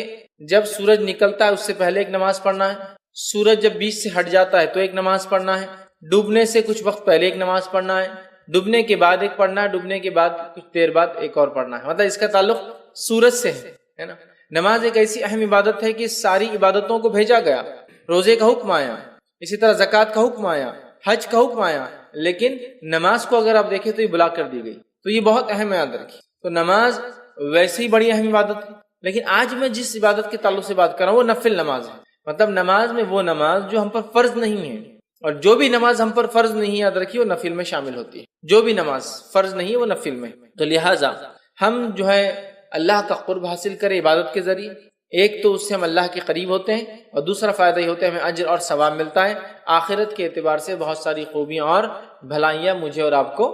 جب سورج نکلتا ہے اس سے پہلے ایک نماز پڑھنا ہے، سورج جب بیچ سے ہٹ جاتا ہے تو ایک نماز پڑھنا ہے، ڈوبنے سے کچھ وقت پہلے ایک نماز پڑھنا ہے، ڈوبنے کے بعد ایک پڑھنا ہے، ڈوبنے کے بعد کچھ دیر بعد ایک اور پڑھنا ہے. مطلب اس کا تعلق سورج سے ہے نا. نماز ایک ایسی اہم عبادت ہے کہ ساری عبادتوں کو بھیجا گیا. روزے کا حکم آیا، اسی طرح زکوٰۃ کا حکم آیا، حج کا حکم آیا، لیکن نماز کو اگر آپ دیکھیں تو یہ بلا کر دی گئی، تو یہ بہت اہم ہے، یاد رکھیے۔ تو نماز ویسے ہی بڑی اہم عبادت ہے، لیکن آج میں جس عبادت کے تعلق سے بات کر رہا ہوں وہ نفل نماز ہے، مطلب نماز میں وہ نماز جو ہم پر فرض نہیں ہے، اور جو بھی نماز ہم پر فرض نہیں، یاد رکھیے، وہ نفل میں شامل ہوتی ہے۔ جو بھی نماز فرض نہیں ہے وہ نفل میں، تو لہٰذا ہم جو ہے اللہ کا قرب حاصل کریں عبادت کے ذریعے، ایک تو اس سے ہم اللہ کے قریب ہوتے ہیں، اور دوسرا فائدہ یہ ہوتا ہے ہمیں اجر اور ثواب ملتا ہے، آخرت کے اعتبار سے بہت ساری خوبیاں اور بھلائیاں مجھے اور آپ کو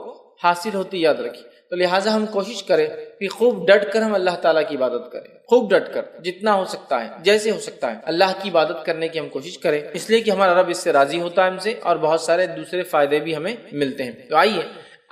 حاصل ہوتی، یاد رکھیے۔ تو لہٰذا ہم کوشش کریں کہ خوب ڈٹ کر ہم اللہ تعالیٰ کی عبادت کریں، خوب ڈٹ کر، جتنا ہو سکتا ہے، جیسے ہو سکتا ہے اللہ کی عبادت کرنے کی ہم کوشش کریں، اس لیے کہ ہمارا رب اس سے راضی ہوتا ہے ہم سے، اور بہت سارے دوسرے فائدے بھی ہمیں ملتے ہیں۔ تو آئیے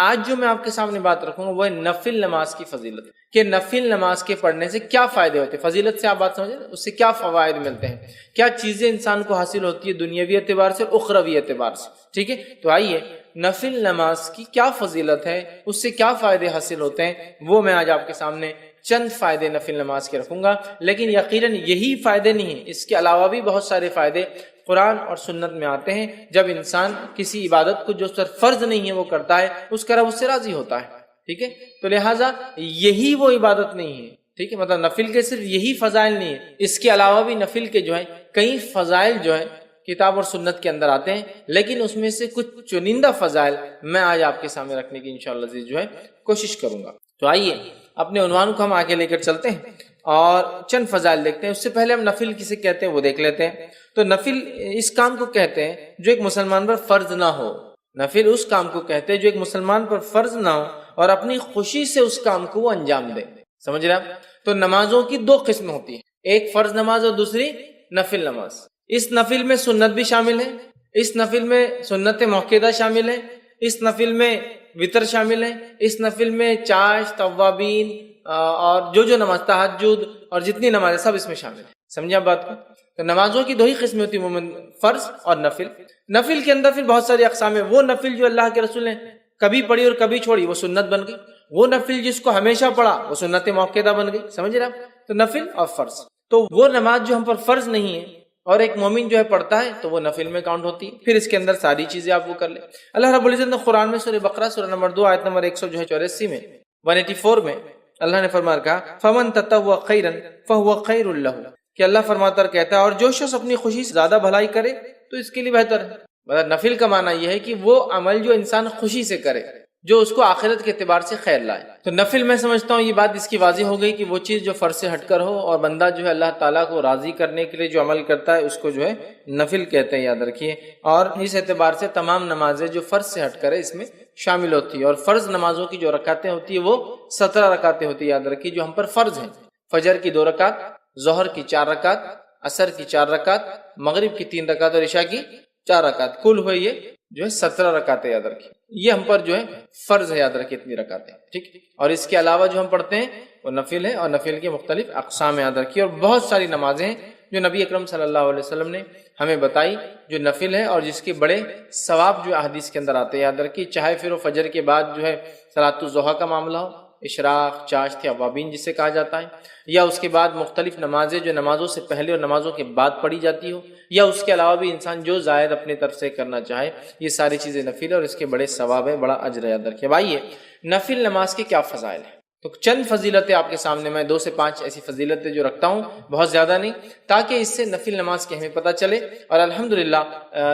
آج جو میں آپ کے سامنے بات رکھوں گا وہ ہے نفل نماز کی فضیلت، کہ نفل نماز کے پڑھنے سے کیا فائدے ہوتے ہیں، فضیلت سے آپ بات سمجھیں، اس سے کیا فوائد ملتے ہیں، کیا چیزیں انسان کو حاصل ہوتی ہے دنیاوی اعتبار سے اور اخروی اعتبار سے، ٹھیک ہے۔ تو آئیے نفل نماز کی کیا فضیلت ہے، اس سے کیا فائدے حاصل ہوتے ہیں، وہ میں آج آپ کے سامنے چند فائدے نفل نماز کے رکھوں گا، لیکن یقیناً یہی فائدے نہیں ہیں، اس کے علاوہ بھی بہت سارے فائدے قرآن اور سنت میں آتے ہیں۔ جب انسان کسی عبادت کو جو سر فرض نہیں ہے وہ کرتا ہے، اس کا رب اس سے راضی ہوتا ہے، ٹھیک ہے۔ تو لہٰذا یہی وہ عبادت نہیں ہے، ٹھیک ہے، مطلب نفل کے صرف یہی فضائل نہیں ہے، اس کے علاوہ بھی نفل کے جو ہے کئی فضائل جو ہے کتاب اور سنت کے اندر آتے ہیں، لیکن اس میں سے کچھ چنندہ فضائل میں آج آپ کے سامنے رکھنے کی انشاءاللہ عزیز جو ہے کوشش کروں گا۔ تو آئیے اپنے عنوان کو ہم آگے لے کر چلتے ہیں اور چند فضائل دیکھتے ہیں۔ اس سے پہلے ہم نفل کسے کہتے ہیں وہ دیکھ لیتے ہیں۔ تو نفل اس کام کو کہتے ہیں جو ایک مسلمان پر فرض نہ ہو، نفل اس کام کو کہتے ہیں جو ایک مسلمان پر فرض نہ ہو اور اپنی خوشی سے اس کام کو وہ انجام دے، سمجھ رہے ہیں؟ تو نمازوں کی دو قسم ہوتی ہیں، ایک فرض نماز اور دوسری نفل نماز۔ اس نفل میں سنت بھی شامل ہے، اس نفل میں سنت موقعہ شامل ہے، اس نفل میں وطر شامل ہے، اس نفل میں چاش، توابین اور جو نماز تہجد اور جتنی نماز سب اس میں شامل ہے، سمجھے آپ بات کو؟ تو نمازوں کی دو ہی قسمیں ہوتی ہیں، فرض اور نفل۔ نفل کے اندر پھر بہت ساری اقسام ہیں، وہ نفل جو اللہ کے رسول نے کبھی پڑھی اور کبھی چھوڑی وہ سنت بن گئی، وہ نفل جس کو ہمیشہ پڑھا وہ سنت موقعہ بن گئی، سمجھ رہے آپ؟ تو نفل اور فرض، تو وہ نماز جو ہم پر فرض نہیں ہے اور ایک مومن جو ہے پڑھتا ہے تو وہ نفل میں کاؤنٹ ہوتی ہے، پھر اس کے اندر ساری چیزیں آپ وہ کر لیں۔ اللہ رب العزت نے قرآن میں سورہ بقرہ سورہ نمبر 2 آیت نمبر 184 میں 184 میں اللہ نے فرمایا کہا فمن تطوع خیرا فهو خیر له، کہ اللہ فرماتا کہتا ہے اور جو شخص اپنی خوشی سے زیادہ بھلائی کرے تو اس کے لیے بہتر ہے۔ مطلب نفل کا معنی یہ ہے کہ وہ عمل جو انسان خوشی سے کرے، جو اس کو آخرت کے اعتبار سے خیر لائے۔ تو نفل میں سمجھتا ہوں یہ بات اس کی واضح ہو گئی کہ وہ چیز جو فرض سے ہٹ کر ہو، اور بندہ جو ہے اللہ تعالیٰ کو راضی کرنے کے لیے جو عمل کرتا ہے اس کو جو ہے نفل کہتے ہیں، یاد رکھیے۔ اور اس اعتبار سے تمام نمازیں جو فرض سے ہٹ کر ہے اس میں شامل ہوتی ہے، اور فرض نمازوں کی جو رکعتیں ہوتی ہیں وہ 17 رکعتیں ہوتی ہیں، یاد رکھیے، جو ہم پر فرض ہیں۔ فجر کی 2 رکعت، ظہر کی 4 رکعت، عصر کی 4 رکعت، مغرب کی 3 رکعت اور عشاء کی 4 رکعت، کل ہوئے یہ جو ہے 17 رکعتیں، یاد رکھیے۔ یہ ہم پر جو ہے فرض ہے، یاد رکھیے اتنی رکعتیں، ٹھیک۔ اور اس کے علاوہ جو ہم پڑھتے ہیں وہ نفل ہے، اور نفل کے مختلف اقسام یاد رکھیے، اور بہت ساری نمازیں ہیں جو نبی اکرم صلی اللہ علیہ وسلم نے ہمیں بتائی جو نفل ہے، اور جس کے بڑے ثواب جو احادیث کے اندر آتے ہیں، یاد رکھیے۔ چاہے پھر وہ فجر کے بعد جو ہے صلاۃ الضحیٰ کا معاملہ ہو، اشراق، چاشت یا اوابین جسے کہا جاتا ہے، یا اس کے بعد مختلف نمازیں جو نمازوں سے پہلے اور نمازوں کے بعد پڑھی جاتی ہو، یا اس کے علاوہ بھی انسان جو زائد اپنے طرف سے کرنا چاہے، یہ ساری چیزیں نفل ہے اور اس کے بڑے ثواب ہے، بڑا اجر ہے، یاد رکھیے۔ بھائی نفل نماز کے کیا فضائل ہیں؟ تو چند فضیلتیں آپ کے سامنے میں 2 سے 5 ایسی فضیلتیں جو رکھتا ہوں، بہت زیادہ نہیں، تاکہ اس سے نفل نماز کی ہمیں پتہ چلے۔ اور الحمدللہ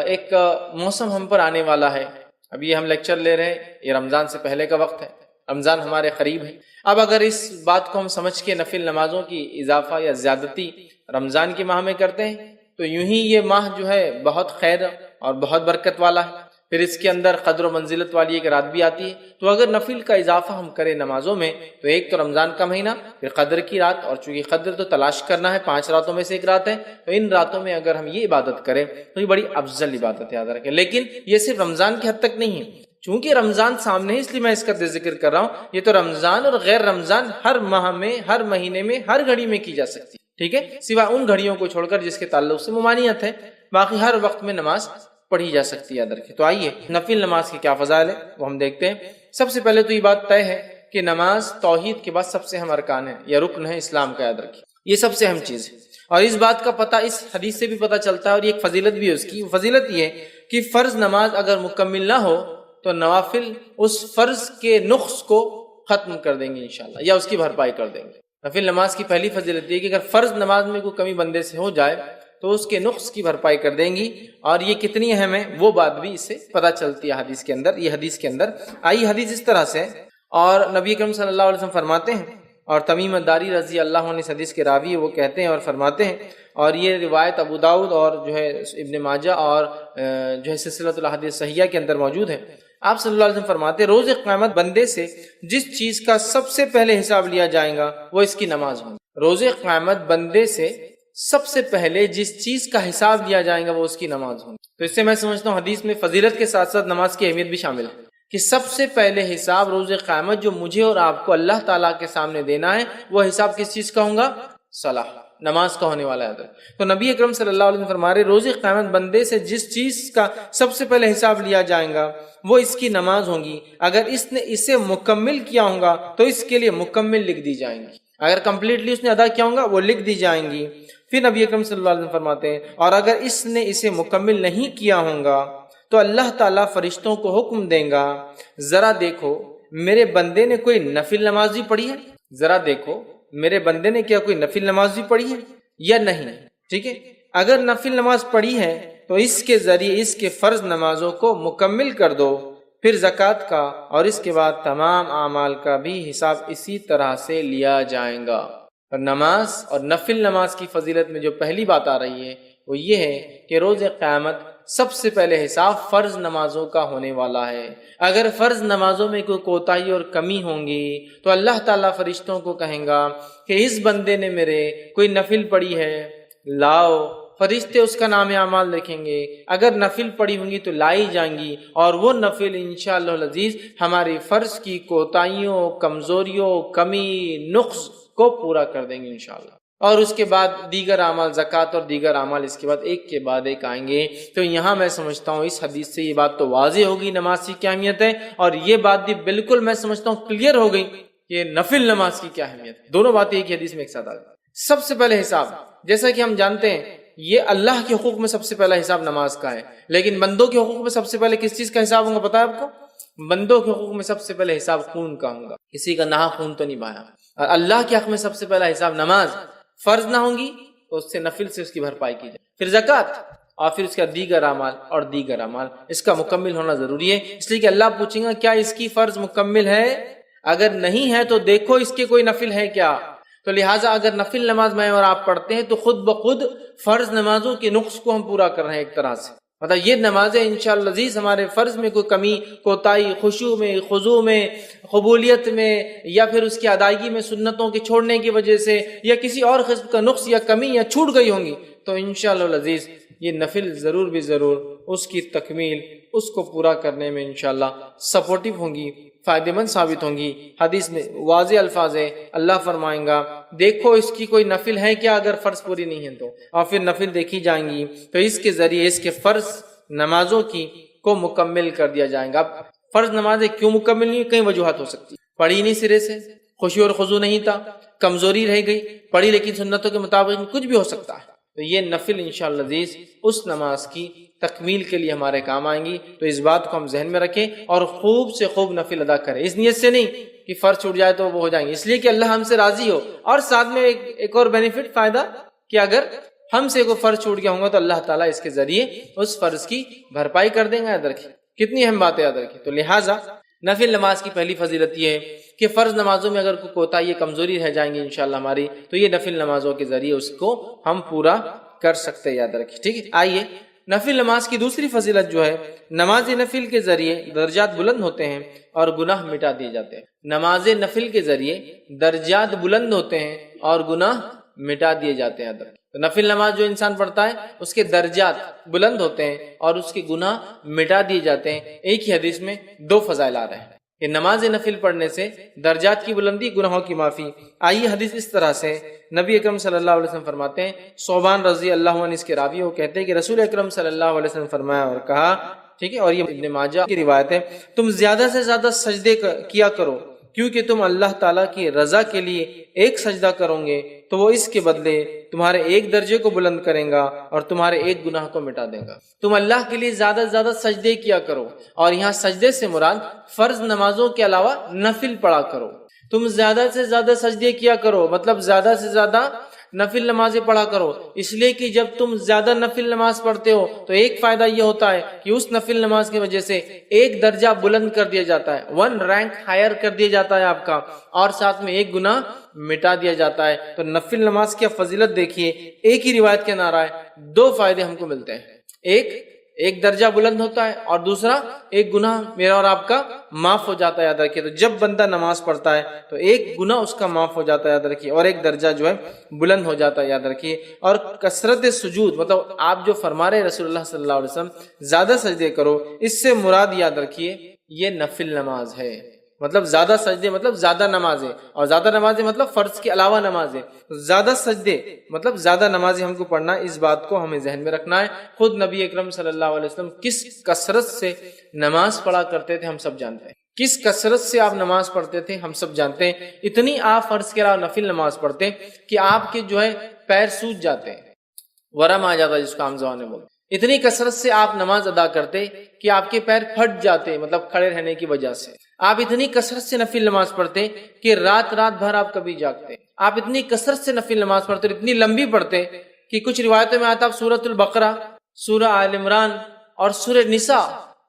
ایک موسم ہم پر آنے والا ہے، ابھی ہم لیکچر لے رہے ہیں، یہ رمضان سے پہلے کا وقت ہے، رمضان ہمارے قریب ہے۔ اب اگر اس بات کو ہم سمجھ کے نفل نمازوں کی اضافہ یا زیادتی رمضان کے ماہ میں کرتے ہیں تو یوں ہی یہ ماہ جو ہے بہت خیر اور بہت برکت والا ہے، پھر اس کے اندر قدر و منزلت والی ایک رات بھی آتی ہے۔ تو اگر نفل کا اضافہ ہم کریں نمازوں میں تو ایک تو رمضان کا مہینہ، پھر قدر کی رات، اور چونکہ قدر تو تلاش کرنا ہے، 5 راتوں میں سے ایک رات ہے، تو ان راتوں میں اگر ہم یہ عبادت کریں تو یہ بڑی افضل عبادت ہے، یاد رکھیں۔ لیکن یہ صرف رمضان کی حد تک نہیں ہے، چونکہ رمضان سامنے ہے اس لیے میں اس کا ذکر کر رہا ہوں۔ یہ تو رمضان اور غیر رمضان ہر ماہ میں، ہر مہینے میں، ہر گھڑی میں کی جا سکتی ہے، ٹھیک ہے، سوائے ان گھڑیوں کو چھوڑ کر جس کے تعلق سے ممانعت ہے، باقی ہر وقت میں نماز پڑھی جا سکتی ہے، یاد رکھیں۔ تو آئیے نفل نماز کے کیا فضائل ہیں وہ ہم دیکھتے ہیں۔ سب سے پہلے تو یہ بات طے ہے کہ نماز توحید کے بعد سب سے اہم ارکان ہے یا رکن ہے اسلام کا، یاد رکھیں، یہ سب سے اہم چیز ہے۔ اور اس بات کا پتہ اس حدیث سے بھی پتہ چلتا ہے، اور یہ ایک فضیلت بھی ہے اس کی۔ فضیلت یہ ہے کہ فرض نماز اگر مکمل نہ ہو تو نوافل اس فرض کے نقص کو ختم کر دیں گے انشاءاللہ، یا اس کی بھرپائی کر دیں گے۔ نفل نماز کی پہلی فضیلت یہ کہ اگر فرض نماز میں کوئی کمی بندے سے ہو جائے تو اس کے نقص کی بھرپائی کر دیں گی، اور یہ کتنی اہم ہے وہ بات بھی اس سے پتہ چلتی ہے حدیث کے اندر۔ یہ حدیث کے اندر آئی حدیث اس طرح سے، اور نبی اکرم صلی اللہ علیہ وسلم فرماتے ہیں، اور تمیم الداری رضی اللہ عنہ اس حدیث کے راوی وہ کہتے ہیں اور فرماتے ہیں، اور یہ روایت ابو داؤد اور جو ہے ابن ماجہ اور جو ہے سلسلۃ الاحادیث صحیحہ کے اندر موجود ہے۔ آپ صلی اللہ علیہ وسلم فرماتے ہیں روز قیامت بندے سے جس چیز کا سب سے پہلے حساب لیا جائے گا وہ اس کی نماز ہوگی۔ روز قیامت بندے سے سب سے پہلے جس چیز کا حساب لیا جائے گا وہ اس کی نماز ہوگی۔ تو اس سے میں سمجھتا ہوں حدیث میں فضیلت کے ساتھ ساتھ نماز کی اہمیت بھی شامل ہے کہ سب سے پہلے حساب روز قیامت جو مجھے اور آپ کو اللہ تعالیٰ کے سامنے دینا ہے وہ حساب کس چیز کا ہوگا؟ صلاح، نماز کا ہونے والا ہے۔ تو نبی اکرم صلی اللہ علیہ وسلم فرما رہے روز قیامت بندے سے جس چیز کا سب سے پہلے حساب لیا جائے گا وہ اس کی نماز ہوگی۔ اگر اس نے اسے مکمل کیا ہوگا تو اس کے لیے مکمل لکھ دی جائیں گی، اگر کمپلیٹلی اس نے ادا کیا ہوگا وہ لکھ دی جائیں گی۔ پھر نبی اکرم صلی اللہ علیہ وسلم فرماتے ہیں اور اگر اس نے اسے مکمل نہیں کیا ہوگا تو اللہ تعالیٰ فرشتوں کو حکم دیں گا، ذرا دیکھو میرے بندے نے کوئی نفل نماز بھی پڑھی ہے، ذرا دیکھو میرے بندے نے کیا کوئی نفل نماز بھی پڑھی ہے یا نہیں۔ ٹھیک ہے، اگر نفل نماز پڑھی ہے تو اس کے ذریعے اس کے فرض نمازوں کو مکمل کر دو، پھر زکوٰۃ کا اور اس کے بعد تمام اعمال کا بھی حساب اسی طرح سے لیا جائے گا۔ اور نماز اور نفل نماز کی فضیلت میں جو پہلی بات آ رہی ہے وہ یہ ہے کہ روز قیامت سب سے پہلے حساب فرض نمازوں کا ہونے والا ہے۔ اگر فرض نمازوں میں کوئی کوتاہی اور کمی ہوں گی تو اللہ تعالیٰ فرشتوں کو کہیں گا کہ اس بندے نے میرے کوئی نفل پڑھی ہے، لاؤ۔ فرشتے اس کا نام اعمال لکھیں گے، اگر نفل پڑھی ہوں گی تو لائی جائیں گی، اور وہ نفل انشاءاللہ العزیز ہماری فرض کی کوتاہیوں، کمزوریوں، کمی، نقص کو پورا کر دیں گے انشاءاللہ۔ اور اس کے بعد دیگر اعمال، زکوٰۃ اور دیگر اعمال اس کے بعد ایک کے بعد ایک آئیں گے۔ تو یہاں میں سمجھتا ہوں اس حدیث سے یہ بات تو واضح ہوگی نماز کی کیا اہمیت ہے، اور یہ بات بھی بالکل میں سمجھتا ہوں کلیئر ہو گئی کہ نفل نماز کی کیا اہمیت ہے۔ دونوں باتیں ایک ہی حدیث میں ایک ساتھ آ گئی۔ سب سے پہلے حساب، جیسا کہ ہم جانتے ہیں یہ اللہ کے حقوق میں سب سے پہلا حساب نماز کا ہے، لیکن بندوں کے حقوق میں سب سے پہلے کس چیز کا حساب ہوگا پتہ ہے آپ کو؟ بندوں کے حقوق میں سب سے پہلے حساب خون کا ہوگا، کسی کا ناحق خون تو نہیں بہایا۔ اور اللہ کے حق میں سب سے پہلا حساب نماز، فرض نہ ہوں گی تو اس سے نفل سے اس کی بھرپائی کی جائے، پھر زکوٰۃ، اور پھر اس کا دیگر اعمال اور دیگر اعمال، اس کا مکمل ہونا ضروری ہے۔ اس لیے کہ اللہ پوچھیں گا کیا اس کی فرض مکمل ہے، اگر نہیں ہے تو دیکھو اس کے کوئی نفل ہے کیا۔ تو لہٰذا اگر نفل نماز میں اور آپ پڑھتے ہیں تو خود بخود فرض نمازوں کے نقص کو ہم پورا کر رہے ہیں ایک طرح سے۔ مطلب یہ نمازیں انشاءاللہ عزیز ہمارے فرض میں کوئی کمی، کوتاہی، خشوع میں، خضوع میں، قبولیت میں، یا پھر اس کی ادائیگی میں سنتوں کے چھوڑنے کی وجہ سے یا کسی اور قسم کا نقص یا کمی یا چھوٹ گئی ہوں گی تو انشاءاللہ العزیز یہ نفل ضرور بھی ضرور اس کی تکمیل، اس کو پورا کرنے میں انشاءاللہ سپورٹیو ہوں گی، فائدہ مند ثابت ہوں گی۔ حدیث میں واضح الفاظ ہے، اللہ فرمائیں گا دیکھو اس کی کوئی نفل ہے کیا، اگر فرض پوری نہیں ہے تو، اور پھر نفل دیکھی جائیں گی تو اس کے ذریعے اس کے فرض نمازوں کی کو مکمل کر دیا جائے گا۔ اب فرض نمازیں کیوں مکمل نہیں، کئی وجوہات ہو سکتی، پڑھی نہیں سرے سے، خشوع اور خضوع نہیں تھا، کمزوری رہ گئی، پڑھی لیکن سنتوں کے مطابق، کچھ بھی ہو سکتا ہے۔ تو یہ نفل انشاءاللہ عزیز اس نماز کی تکمیل کے لیے ہمارے کام آئیں گی، تو اس بات کو ہم ذہن میں رکھیں اور خوب سے خوب نفل ادا کریں، اس نیت سے نہیں کہ فرض چھوٹ جائے تو وہ ہو جائیں گے، اس لیے کہ اللہ ہم سے راضی ہو، اور ساتھ میں ایک اور بینیفٹ، فائدہ کہ اگر ہم سے کوئی فرض چھوٹ گیا ہوگا تو اللہ تعالیٰ اس کے ذریعے اس فرض کی بھرپائی کر دیں گے۔ یاد رکھیں کتنی اہم بات ہے، یاد رکھیں۔ تو لہٰذا نفل نماز کی پہلی فضیلت یہ ہے کہ فرض نمازوں میں اگر کوئی کوتاہی کمزوری رہ جائیں گی انشاءاللہ ہماری، تو یہ نفل نمازوں کے ذریعے اس کو ہم پورا کر سکتے ہیں، یاد رکھیں۔ ٹھیک ہے، آئیے نفل نماز کی دوسری فضیلت جو ہے، نماز نفل کے ذریعے درجات بلند ہوتے ہیں اور گناہ مٹا دیے جاتے ہیں۔ نماز نفل کے ذریعے درجات بلند ہوتے ہیں اور گناہ مٹا دیے جاتے ہیں۔ تو نفل نماز جو انسان پڑھتا ہے اس کے درجات بلند ہوتے ہیں اور اس کے گناہ مٹا دیے جاتے ہیں۔ ایک ہی حدیث میں دو فضائل آ رہے ہیں کہ نماز نفل پڑھنے سے درجات کی بلندی، گناہوں کی معافی۔ آئیے حدیث اس طرح سے، نبی اکرم صلی اللہ علیہ وسلم فرماتے ہیں، صوبان رضی اللہ عنہ اس کے راوی وہ کہتے ہیں کہ رسول اکرم صلی اللہ علیہ وسلم فرمایا اور کہا، ٹھیک ہے، اور یہ ابن ماجہ کی روایت ہے، تم زیادہ سے زیادہ سجدے کیا کرو، کیونکہ تم اللہ تعالیٰ کی رضا کے لیے ایک سجدہ کرو گے تو وہ اس کے بدلے تمہارے ایک درجے کو بلند کریں گا اور تمہارے ایک گناہ کو مٹا دے گا۔ تم اللہ کے لیے زیادہ سے زیادہ سجدے کیا کرو، اور یہاں سجدے سے مراد فرض نمازوں کے علاوہ نفل پڑھا کرو۔ تم زیادہ سے زیادہ سجدے کیا کرو، مطلب زیادہ سے زیادہ نفل نمازیں پڑھا کرو، اس لیے کہ جب تم زیادہ نفل نماز پڑھتے ہو تو ایک فائدہ یہ ہوتا ہے کہ اس نفل نماز کی وجہ سے ایک درجہ بلند کر دیا جاتا ہے، 1 رینک ہائر کر دیا جاتا ہے آپ کا، اور ساتھ میں ایک گناہ مٹا دیا جاتا ہے۔ تو نفل نماز کی فضیلت دیکھیے، ایک ہی روایت کے نعرہ ہے، 2 فائدے ہم کو ملتے ہیں، ایک درجہ بلند ہوتا ہے، اور دوسرا ایک گناہ میرا اور آپ کا معاف ہو جاتا ہے۔ یاد رکھیے، تو جب بندہ نماز پڑھتا ہے تو ایک گناہ اس کا معاف ہو جاتا ہے، یاد رکھیے، اور ایک درجہ جو ہے بلند ہو جاتا ہے، یاد رکھیے۔ اور کثرت سجود، مطلب آپ جو فرما رہے رسول اللہ صلی اللہ علیہ وسلم زیادہ سجدے کرو، اس سے مراد یاد رکھیے یہ نفل نماز ہے، مطلب زیادہ سجدے مطلب زیادہ نمازیں، اور زیادہ نمازیں مطلب فرض کے علاوہ نمازیں، زیادہ سجدے مطلب زیادہ نمازیں ہم کو پڑھنا ہے۔ اس بات کو ہمیں ذہن میں رکھنا ہے۔ خود نبی اکرم صلی اللہ علیہ وسلم کس کثرت سے نماز پڑھا کرتے تھے ہم سب جانتے ہیں، کس کثرت سے آپ نماز پڑھتے تھے ہم سب جانتے ہیں۔ اتنی آپ فرض کے علاوہ نفل نماز پڑھتے کہ آپ کے جو ہے پیر سوج جاتے ہیں، ورم آ جاتا ہے جس کو عام زبان میں بولتے۔ اتنی کثرت سے آپ نماز ادا کرتے کہ آپ کے پیر پھٹ جاتے، مطلب کھڑے رہنے کی وجہ سے۔ آپ اتنی کثرت سے نفل نماز پڑھتے کہ رات بھر آپ کبھی جاگتے۔ آپ اتنی کثرت سے نفل نماز پڑھتے، اتنی لمبی پڑھتے کہ کچھ روایتوں میں آتا آپ سورۃ البقرہ، سورہ آل عمران اور سورہ نساء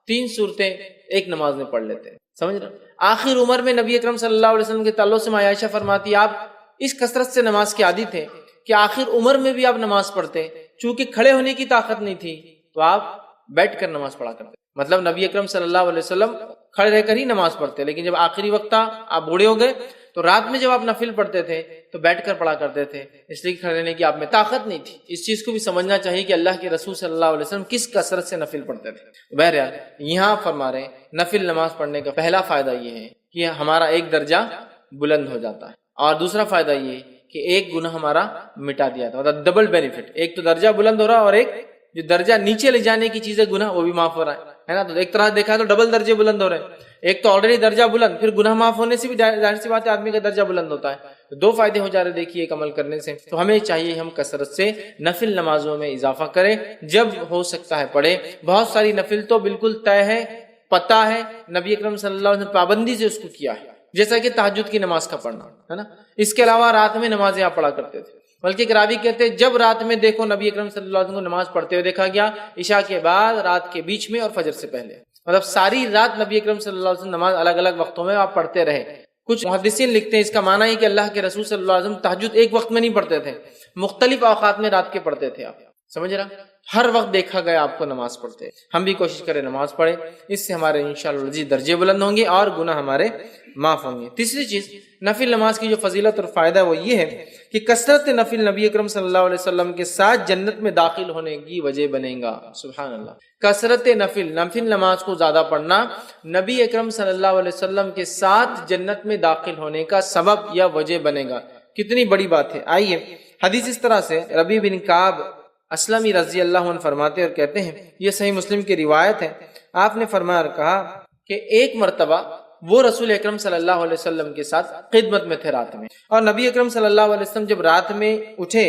3 سورتیں ایک نماز میں پڑھ لیتے، سمجھ رہے؟ آخر عمر میں نبی اکرم صلی اللہ علیہ وسلم کے تعلق سے عائشہ فرماتی آپ اس کثرت سے نماز کے عادی تھے کہ آخر عمر میں بھی آپ نماز پڑھتے، چونکہ کھڑے ہونے کی طاقت نہیں تھی تو آپ بیٹھ کر نماز پڑھا کرتے۔ مطلب نبی اکرم صلی اللہ علیہ وسلم کھڑے رہ کر ہی نماز پڑھتے، لیکن جب آخری وقت تھا، آپ بوڑھے ہو گئے، تو رات میں جب آپ نفل پڑھتے تھے تو بیٹھ کر پڑھا کرتے تھے، اس لیے کھڑے رہنے کی آپ میں طاقت نہیں تھی۔ اس چیز کو بھی سمجھنا چاہیے کہ اللہ کے رسول صلی اللہ علیہ وسلم کس کثرت سے نفل پڑھتے تھے۔ بہرحال یہاں فرما رہے ہیں نفل نماز پڑھنے کا پہلا فائدہ یہ ہے کہ ہمارا ایک درجہ بلند ہو جاتا ہے، اور دوسرا فائدہ یہ ہے کہ ایک گناہ ہمارا مٹا دیا تھا، مطلب ڈبل بینیفٹ، ایک تو درجہ بلند ہو رہا اور ایک جو درجہ نیچے لے جانے کی چیز ہے گناہ، وہ بھی معاف ہو رہا ہے نا۔ تو ایک طرح دیکھا تو ڈبل درجے بلند ہو رہے ہیں، ایک تو آلریڈی درجہ بلند، پھر گناہ معاف ہونے سے بھی ظاہر سی بات ہے آدمی کا درجہ بلند ہوتا ہے، تو 2 فائدے ہو جا رہے دیکھیے ایک عمل کرنے سے۔ تو ہمیں چاہیے ہم کثرت سے نفل نمازوں میں اضافہ کریں، جب ہو سکتا ہے پڑھیں۔ بہت ساری نفل تو بالکل طے ہے، پتہ ہے، نبی اکرم صلی اللہ علیہ وسلم پابندی سے اس کو کیا ہے، جیسا کہ تہجد کی نماز کا پڑھنا ہے نا۔ اس کے علاوہ رات میں نمازیں آپ پڑھا کرتے تھے، بلکہ ایک راوی کہتے ہیں جب رات میں دیکھو نبی اکرم صلی اللہ علیہ وسلم کو نماز پڑھتے ہوئے دیکھا گیا، عشاء کے بعد، رات کے بیچ میں اور فجر سے پہلے، مطلب ساری رات نبی اکرم صلی اللہ علیہ وسلم نماز الگ الگ وقتوں میں آپ پڑھتے رہے۔ کچھ محدثین لکھتے ہیں اس کا معنی ہے کہ اللہ کے رسول صلی اللہ علیہ وسلم تہجد ایک وقت میں نہیں پڑھتے تھے، مختلف اوقات میں رات کے پڑھتے تھے، آپ سمجھ رہا، ہر وقت دیکھا گیا آپ کو نماز پڑھتے۔ ہم بھی کوشش کریں نماز پڑھیں، اس سے ہمارے انشاءاللہ درجے بلند ہوں گے اور گناہ ہمارے معاف ہوں گے۔ تیسری چیز نفل نماز کی جو فضیلت اور فائدہ وہ یہ ہے کہ کثرت نفل نبی اکرم صلی اللہ علیہ وسلم کے ساتھ جنت میں داخل ہونے کی وجہ بنے گا۔ سبحان اللہ، کثرت نفل نماز کو زیادہ پڑھنا نبی اکرم صلی اللہ علیہ وسلم کے ساتھ جنت میں داخل ہونے کا سبب یا وجہ بنے گا۔ کتنی بڑی بات ہے۔ آئیے حدیث اس طرح سے ربیع بن کعب اسلمی رضی اللہ عنہ فرماتے اور کہتے ہیں، یہ صحیح مسلم کی روایت ہے، آپ نے فرمایا اور کہا کہ ایک مرتبہ وہ رسول اکرم صلی اللہ علیہ وسلم کے ساتھ خدمت میں تھے رات میں، اور نبی اکرم صلی اللہ علیہ وسلم جب رات میں اٹھے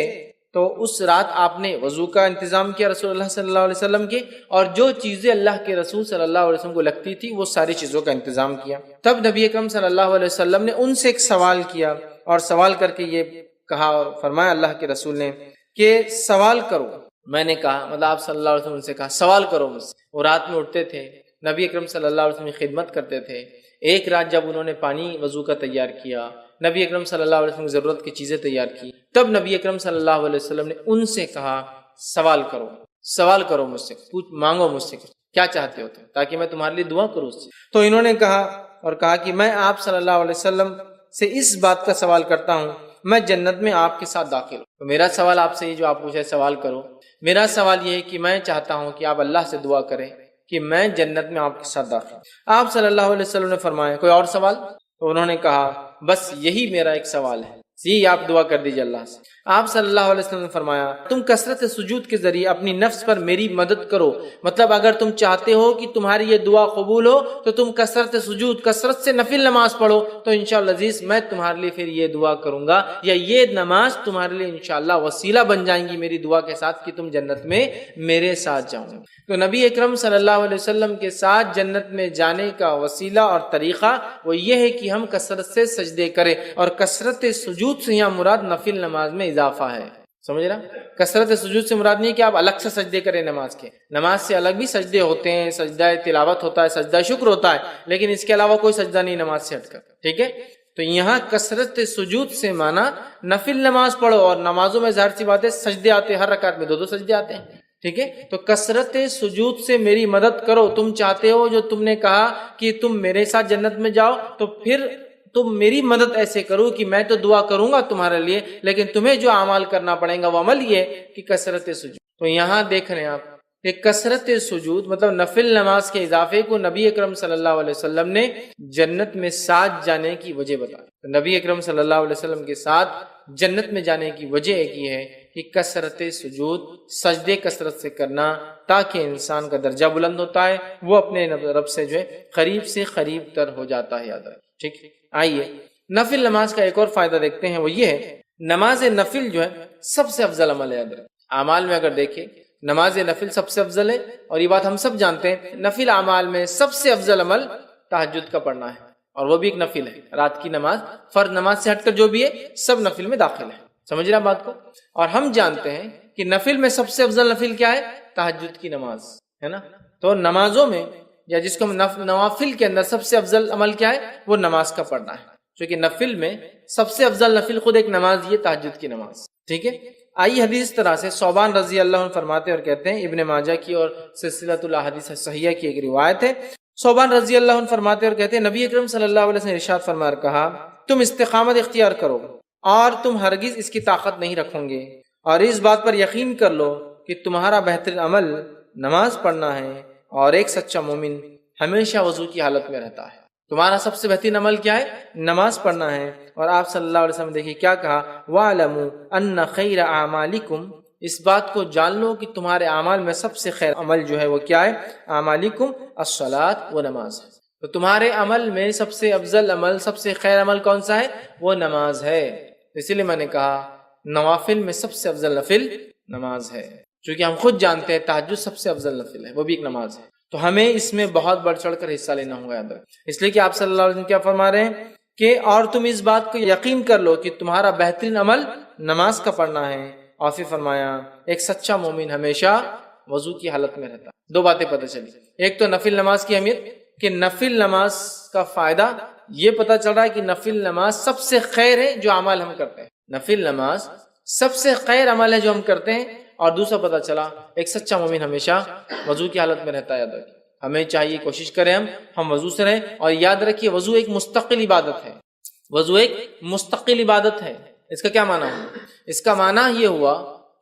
تو اس رات آپ نے وضو کا انتظام کیا رسول اللہ صلی اللہ علیہ وسلم کے، اور جو چیزیں اللہ کے رسول صلی اللہ علیہ وسلم کو لگتی تھی وہ ساری چیزوں کا انتظام کیا۔ تب نبی اکرم صلی اللہ علیہ وسلم نے ان سے ایک سوال کیا، اور سوال کر کے یہ کہا اور فرمایا اللہ کے رسول نے کہ سوال کرو۔ میں نے کہا، مطلب آپ صلی اللہ علیہ وسلم سے کہا سوال کرو مجھ سے۔ وہ رات میں اٹھتے تھے، نبی اکرم صلی اللہ علیہ وسلم کی خدمت کرتے تھے۔ ایک رات جب انہوں نے پانی وضو کا تیار کیا، نبی اکرم صلی اللہ علیہ وسلم کی ضرورت کی چیزیں تیار کی، تب نبی اکرم صلی اللہ علیہ وسلم نے ان سے کہا سوال کرو مجھ سے، مانگو مجھ سے کیا چاہتے ہو تم، تاکہ میں تمہارے لیے دعا کروں۔ تو انہوں نے کہا کہ میں آپ صلی اللہ علیہ وسلم سے اس بات کا سوال کرتا ہوں، میں جنت میں آپ کے ساتھ داخل ہوں۔ تو میرا سوال آپ سے یہ جو آپ پوچھے سوال کرو، میرا سوال یہ ہے کہ میں چاہتا ہوں کہ آپ اللہ سے دعا کریں کہ میں جنت میں آپ کے ساتھ داخل ہوں۔ آپ صلی اللہ علیہ وسلم نے فرمایا کوئی اور سوال؟ تو انہوں نے کہا بس یہی میرا ایک سوال ہے، یہ آپ دعا کر دیجیے اللہ سے۔ آپ صلی اللہ علیہ وسلم نے فرمایا تم کثرت سجود کے ذریعے اپنی نفس پر میری مدد کرو، مطلب اگر تم چاہتے ہو کہ تمہاری یہ دعا قبول ہو تو تم کثرت سجود، کثرت سے نفل نماز پڑھو، تو انشاءاللہ عزیز میں تمہارے لیے پھر یہ دعا کروں گا، یا یہ نماز تمہارے لیے انشاءاللہ وسیلہ بن جائیں گی میری دعا کے ساتھ کہ تم جنت میں میرے ساتھ جاؤ گے۔ تو نبی اکرم صلی اللہ علیہ وسلم کے ساتھ جنت میں جانے کا وسیلہ اور طریقہ وہ یہ ہے کہ ہم کثرت سے سجدے کریں، اور کثرت سجود سے یہاں مراد نفل نماز میں اضافہ ہے، سمجھ رہا؟ کثرت سجود سے مراد نہیں کہ آپ الگ سے سجدے کریں نماز کے، نماز سے الگ بھی سجدے ہوتے ہیں، سجدہ تلاوت ہوتا ہے، سجدہ شکر ہوتا ہے، لیکن اس کے علاوہ کوئی سجدہ نہیں نماز سے ہٹ کر، ٹھیک ہے؟ تو یہاں کثرت سجود سے مانا نفل نماز پڑھو، اور نمازوں میں ظاہر سی بات ہے سجدے آتے ہیں، ہر رکعت میں 2 سجدے آتے ہیں، ٹھیک ہے؟ تو کثرت سجود سے میری مدد کرو، تم چاہتے ہو جو تم نے کہا کہ تم میرے ساتھ جنت میں جاؤ، تو پھر تم میری مدد ایسے کرو کہ میں تو دعا کروں گا تمہارے لیے، لیکن تمہیں جو اعمال کرنا پڑے گا وہ عمل یہ کہ کثرت سجود۔ تو یہاں دیکھ رہے ہیں آپ کہ کثرت سجود مطلب نفل نماز کے اضافے کو نبی اکرم صلی اللہ علیہ وسلم نے جنت میں ساتھ جانے کی وجہ بتائی۔ نبی اکرم صلی اللہ علیہ وسلم کے ساتھ جنت میں جانے کی وجہ ایک یہ ہے کہ کثرت سجود، سجدے کثرت سے کرنا، تاکہ انسان کا درجہ بلند ہوتا ہے، وہ اپنے رب سے جو ہے قریب سے قریب تر ہو جاتا ہے، یاد رکھیں، ٹھیک ہے؟ آئیے نفل نماز کا ایک اور فائدہ دیکھتے ہیں، وہ یہ ہے نماز نفل جو ہے سب سے افضل عمل ہے، یاد رکھیں۔ اعمال میں اگر دیکھیں نماز نفل سب سے افضل ہے، اور یہ بات ہم سب جانتے ہیں، نفل اعمال میں سب سے افضل عمل تہجد کا پڑھنا ہے، اور وہ بھی ایک نفل ہے، رات کی نماز فرض نماز سے ہٹ کر جو بھی ہے سب نفل میں داخل ہے، سمجھ رہے ہیں بات کو؟ اور ہم جانتے ہیں کہ نفل میں سب سے افضل نفل کیا ہے؟ تہجد کی نماز ہے نا۔ تو نمازوں میں یا جس کو ہم نوافل کے اندر سب سے افضل عمل کیا ہے؟ وہ نماز کا پڑھنا ہے، کیونکہ نفل میں سب سے افضل نفل خود ایک نماز، یہ تہجد کی نماز، ٹھیک ہے؟ آئی حدیث اس طرح سے ثوبان رضی اللہ عنہ فرماتے اور کہتے ہیں، ابن ماجہ کی اور سلسلۃ الاحادیث صحیحہ کی ایک روایت ہے، ثوبان رضی اللہ عنہ فرماتے اور کہتے ہیں نبی اکرم صلی اللہ علیہ وسلم نے ارشاد فرمایا اور کہا تم استقامت اختیار کرو اور تم ہرگز اس کی طاقت نہیں رکھو گے، اور اس بات پر یقین کر لو کہ تمہارا بہترین عمل نماز پڑھنا ہے، اور ایک سچا مومن ہمیشہ وضو کی حالت میں رہتا ہے۔ تمہارا سب سے بہترین عمل کیا ہے؟ نماز پڑھنا ہے۔ اور آپ صلی اللہ علیہ وسلم دیکھیے کیا کہا، وَاعْلَمُوا أَنَّ خَيْرَ أَعْمَالِكُمْ، اس بات کو جان لو کہ تمہارے اعمال میں سب سے خیر عمل جو ہے وہ کیا ہے؟ اعمالکم الصلاۃ، وہ نماز ہے۔ تو تمہارے عمل میں سب سے افضل عمل، سب سے خیر عمل کون سا ہے؟ وہ نماز ہے۔ اسی لیے میں نے کہا نوافل میں سب سے افضل نفل نماز ہے، چونکہ ہم خود جانتے ہیں تہجد سب سے افضل نفل ہے، وہ بھی ایک نماز ہے۔ تو ہمیں اس میں بہت بڑھ چڑھ کر حصہ لینا ہوگا، یاد رکھ، اس لیے کہ آپ صلی اللہ علیہ وسلم کیا فرما رہے ہیں کہ اور تم اس بات کو یقین کر لو کہ تمہارا بہترین عمل نماز کا پڑھنا ہے، اور پھر فرمایا ایک سچا مومن ہمیشہ وضو کی حالت میں رہتا۔ دو باتیں پتہ چلی، ایک تو نفل نماز کی اہمیت کہ نفل نماز کا فائدہ یہ پتہ چل رہا ہے کہ نفل نماز سب سے خیر ہے جو اعمال ہم کرتے ہیں، نفل نماز سب سے خیر عمل ہے جو ہم کرتے ہیں۔ اور دوسرا پتہ چلا ایک سچا مومن ہمیشہ وضو کی حالت میں رہتا ہے۔ یاد رکھیے ہمیں چاہیے کوشش کریں ہم وضو سے رہیں، اور یاد رکھیے وضو ایک مستقل عبادت ہے، وضو ایک مستقل عبادت ہے۔ اس کا کیا معنی ہوا؟ اس کا معنی یہ ہوا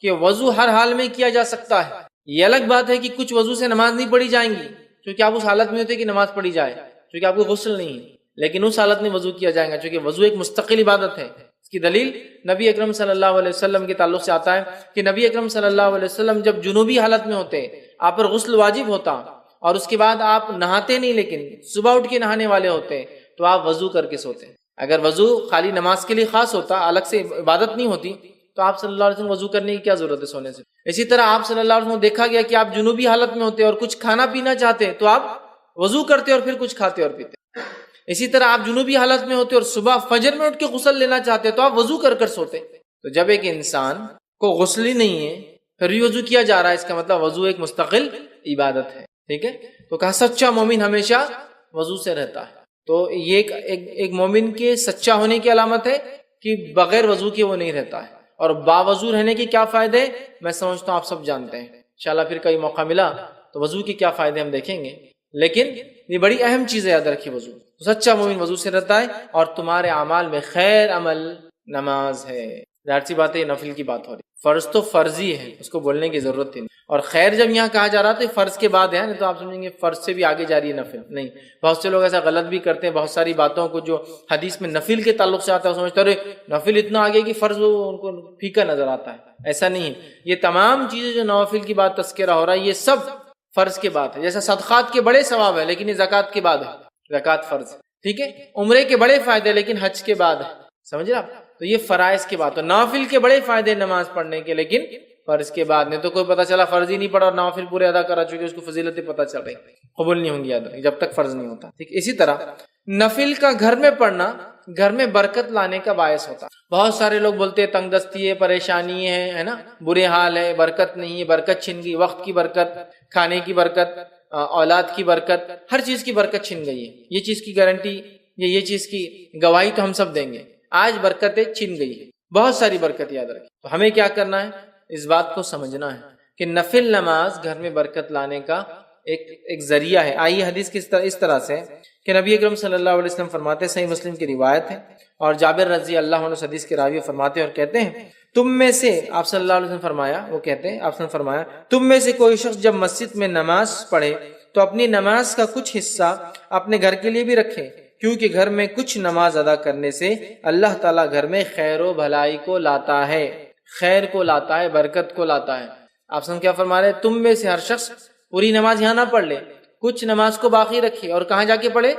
کہ وضو ہر حال میں کیا جا سکتا ہے۔ یہ الگ بات ہے کہ کچھ وضو سے نماز نہیں پڑھی جائیں گی کیونکہ آپ اس حالت میں ہوتے کہ نماز پڑھی جائے، کیونکہ آپ کو غسل نہیں ہے، لیکن اس حالت میں وضو کیا جائے گا کیونکہ وضو ایک مستقل عبادت ہے۔ اس کی دلیل نبی اکرم صلی اللہ علیہ وسلم کے تعلق سے آتا ہے کہ نبی اکرم صلی اللہ علیہ وسلم جب جنوبی حالت میں ہوتے آپ پر غسل واجب ہوتا، اور اس کے بعد آپ نہاتے نہیں لیکن صبح اٹھ کے نہانے والے ہوتے، تو آپ وضو کر کے سوتے۔ اگر وضو خالی نماز کے لیے خاص ہوتا، الگ سے عبادت نہیں ہوتی، تو آپ صلی اللہ علیہ وسلم وضو کرنے کی کیا ضرورت ہے سونے سے؟ اسی طرح آپ صلی اللہ علیہ وسلم دیکھا گیا کہ آپ جنوبی حالت میں ہوتے اور کچھ کھانا پینا چاہتے تو آپ وضو کرتے اور پھر کچھ کھاتے اور پیتے۔ اسی طرح آپ جنوبی حالت میں ہوتے اور صبح فجر میں اٹھ کے غسل لینا چاہتے تو آپ وضو کر کر سوتے۔ تو جب ایک انسان کو غسل ہی نہیں ہے پھر بھی وضو کیا جا رہا ہے، اس کا مطلب وضو ایک مستقل عبادت ہے، ٹھیک ہے؟ تو کہا سچا مومن ہمیشہ وضو سے رہتا ہے۔ تو یہ ایک مومن کے سچا ہونے کی علامت ہے کہ بغیر وضو کے وہ نہیں رہتا ہے۔ اور باوضو رہنے کے کیا فائدے میں سمجھتا ہوں آپ سب جانتے ہیں، انشاءاللہ پھر کئی موقع ملا تو وضو کے کیا فائدے ہم دیکھیں گے، لیکن یہ بڑی اہم چیز ہے، یاد رکھیے وضو۔ تو سچا مومن وضو سے رہتا ہے، اور تمہارے اعمال میں خیر عمل نماز ہے۔ ظاہر سی بات ہے یہ نفل کی بات ہو رہی ہے، فرض تو فرض ہی ہے، اس کو بولنے کی ضرورت نہیں۔ اور خیر جب یہاں کہا جا رہا تو یہ فرض کے بعد ہے، نہیں تو آپ سمجھیں گے فرض سے بھی آگے جا رہی ہے نفل، نہیں۔ بہت سے لوگ ایسا غلط بھی کرتے ہیں، بہت ساری باتوں کو جو حدیث میں نفل کے تعلق سے آتا ہے سمجھتے ہیں نفل اتنا آگے کہ فرض ان کو پھیکا نظر آتا ہے، ایسا نہیں ہے۔ یہ تمام چیزیں جو نوافل کی بات تذکرہ ہو رہا ہے یہ سب فرض کے بعد ہے۔ جیسا صدقات کے بڑے ثواب ہے لیکن یہ زکوٰۃ کے بعد ہے، زکوٰۃ فرض، ٹھیک ہے۔ عمرے کے بڑے فائدے لیکن حج کے بعد ہے، سمجھ رہے آپ؟ تو یہ فرائض کے بعد، تو نوافل کے بڑے فائدے نماز پڑھنے کے لیکن فرض کے بعد، نہیں تو کوئی پتہ چلا فرض ہی نہیں پڑھا اور نوافل پورے ادا کرا چکے، اس کو فضیلتیں پتہ چل رہی، قبول نہیں ہوں گی یاد رکھیں جب تک فرض نہیں ہوتا، ٹھیک۔ اسی طرح نفل کا گھر میں پڑھنا گھر میں برکت لانے کا باعث ہوتا۔ بہت سارے لوگ بولتے ہیں تنگ دستی ہے، پریشانی ہے نا، برے حال ہے، برکت نہیں ہے، برکت چھن گئی، وقت کی برکت، کھانے کی برکت، اولاد کی برکت، ہر چیز کی برکت چھن گئی ہے۔ یہ چیز کی گارنٹی، یہ چیز کی گواہی تو ہم سب دیں گے، آج برکتیں چھن گئی ہے، بہت ساری برکت یاد رکھیں۔ تو ہمیں کیا کرنا ہے؟ اس بات کو سمجھنا ہے کہ نفل نماز گھر میں برکت لانے کا ایک ذریعہ ہے۔ آئیے حدیث اس طرح سے کہ نبی اکرم صلی اللہ علیہ وسلم فرماتے ہیں، صحیح مسلم کی روایت ہے، اور جابر رضی اللہ عنہ حدیث کے راوی فرماتے ہیں اور کہتے ہیں، تم میں سے، آپ صلی اللہ علیہ وسلم فرمایا، وہ کہتے ہیں آپ نے فرمایا، تم میں سے کوئی شخص جب مسجد میں نماز پڑھے تو اپنی نماز کا کچھ حصہ اپنے گھر کے لیے بھی رکھے، کیونکہ گھر میں کچھ نماز ادا کرنے سے اللہ تعالیٰ گھر میں خیر و بھلائی کو لاتا ہے، خیر کو لاتا ہے، برکت کو لاتا ہے۔ آپ سن کیا فرما رہے ہیں؟ تم میں سے ہر شخص پوری نماز یہاں نہ پڑھ لے، کچھ نماز کو باقی رکھے، اور کہاں جا کے پڑھے؟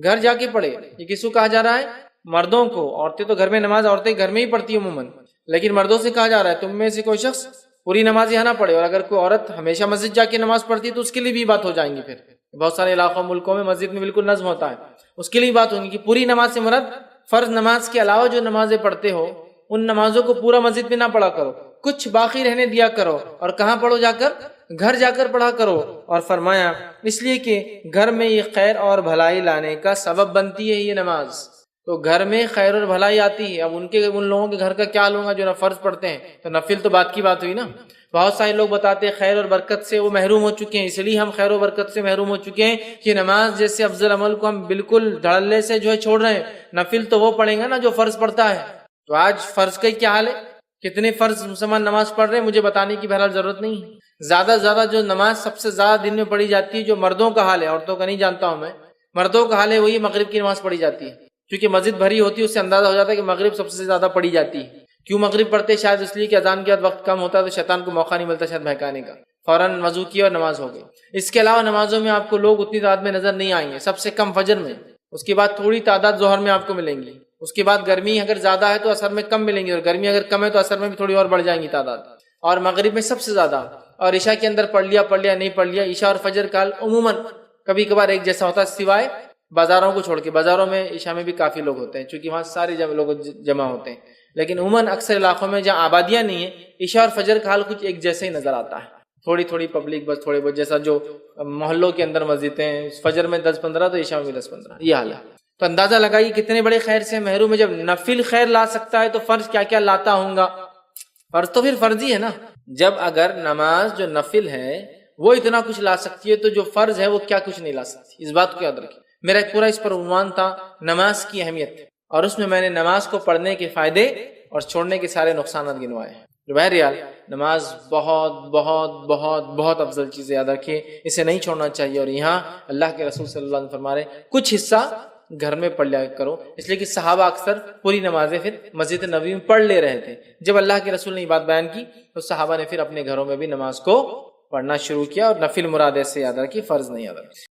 گھر جا کے پڑھے۔ یہ کس کو کہا جا رہا ہے؟ مردوں کو۔ عورتیں تو گھر میں نماز عورتیں گھر میں ہی پڑھتی ہیں عموماً، لیکن مردوں سے کہا جا رہا ہے تم میں سے کوئی شخص پوری نماز یہاں نہ پڑھے، اور اگر کوئی عورت ہمیشہ مسجد جا کے نماز پڑھتی ہے تو اس کے لیے بھی بات ہو جائیں گی۔ پھر بہت سارے علاقوں ملکوں میں مسجد میں بالکل نظم ہوتا ہے، اس کے لیے بات ہوگی کہ پوری نماز سے مراد فرض نماز کے علاوہ جو نمازیں پڑھتے ہو ان نمازوں کو پورا مسجد میں نہ پڑھا کرو، کچھ باقی رہنے دیا کرو، اور کہاں پڑھو؟ جا کر گھر جا کر پڑھا کرو۔ اور فرمایا اس لیے کہ گھر میں یہ خیر اور بھلائی لانے کا سبب بنتی ہے یہ نماز، تو گھر میں خیر اور بھلائی آتی ہے۔ اب ان لوگوں کے گھر کا کیا لوں گا جو نہ فرض پڑھتے ہیں، تو نفل تو بات کی بات ہوئی نا۔ بہت سارے لوگ بتاتے ہیں خیر اور برکت سے وہ محروم ہو چکے ہیں، اس لیے ہم خیر و برکت سے محروم ہو چکے ہیں کہ نماز جیسے افضل عمل کو ہم بالکل دھڑلے سے جو ہے چھوڑ رہے ہیں، نفل تو وہ پڑھیں گا نا جو فرض پڑھتا ہے۔ تو آج فرض کا کیا حال ہے؟ کتنے فرض مسلمان نماز پڑھ رہے ہیں مجھے بتانے کی بہرحال ضرورت نہیں ہے۔ زیادہ سے زیادہ جو نماز سب سے زیادہ دن میں پڑھی جاتی ہے، جو مردوں کا حال ہے، عورتوں کا نہیں جانتا ہوں میں، مردوں کا حال ہے وہی مغرب کی نماز پڑھی جاتی ہے، کیونکہ مسجد بھری ہوتی ہے، اس سے اندازہ ہو جاتا ہے کہ مغرب سب سے زیادہ پڑھی جاتی ہے۔ کیوں مغرب پڑھتے؟ شاید اس لیے کہ اذان کے بعد وقت کم ہوتا ہے تو شیطان کو موقع نہیں ملتا شاید بہکانے کا، فوراً وضو کیا اور نماز ہو گئی۔ اس کے علاوہ نمازوں میں آپ کو لوگ اتنی تعداد میں نظر نہیں آئیں گے، سب سے کم فجر میں، اس کے بعد تھوڑی تعداد ظہر میں آپ کو ملیں گی، اس کے بعد گرمی اگر زیادہ ہے تو اثر میں کم ملیں گی، اور گرمی اگر کم ہے تو اثر میں بھی تھوڑی اور بڑھ جائیں گی تعداد، اور مغرب میں سب سے زیادہ، اور عشاء کے اندر پڑھ لیا نہیں پڑھ لیا۔ عشاء اور فجر کا عموماً کبھی کبھار ایک جیسا ہوتا ہے سوائے بازاروں کو چھوڑ کے، بازاروں میں عشاء میں بھی کافی لوگ ہوتے ہیں چونکہ وہاں سارے لوگ جمع ہوتے ہیں، لیکن عموماً اکثر علاقوں میں جہاں آبادیاں نہیں ہیں عشاء اور فجر کا حال کچھ ایک جیسا ہی نظر آتا ہے، تھوڑی تھوڑی پبلک بس تھوڑے بہت، جیسا جو محلوں کے اندر مسجدیں ہیں فجر میں 10-15 تو عشاء میں 10-15، یہ حال ہے۔ تو اندازہ لگائیے کتنے بڑے خیر سے محروم ہے۔ جب نفل خیر لا سکتا ہے تو فرض کیا کیا لاتا ہوں گا؟ فرض تو پھر فرض ہی ہے نا۔ جب اگر نماز جو نفل ہے وہ اتنا کچھ لا سکتی ہے تو جو فرض ہے وہ کیا کچھ نہیں لا سکتی، اس بات کو یاد رکھیں۔ میرا ایک پورا اس پر عنوان تھا نماز کی اہمیت، اور اس میں میں نے نماز کو پڑھنے کے فائدے اور چھوڑنے کے سارے نقصانات گنوائے ہیں۔ بہرحال نماز بہت بہت بہت بہت افضل چیز ہے، یاد رکھیں اسے نہیں چھوڑنا چاہیے۔ اور یہاں اللہ کے رسول صلی اللہ علیہ وسلم فرما رہے ہیں کچھ حصہ گھر میں پڑھ لیا کرو، اس لیے کہ صحابہ اکثر پوری نمازیں پھر مسجد نبوی میں پڑھ لے رہے تھے۔ جب اللہ کے رسول نے یہ بات بیان کی تو صحابہ نے پھر اپنے گھروں میں بھی نماز کو پڑھنا شروع کیا، اور نفل مراد سے یاد رکھی، فرض نہیں یاد رکھی۔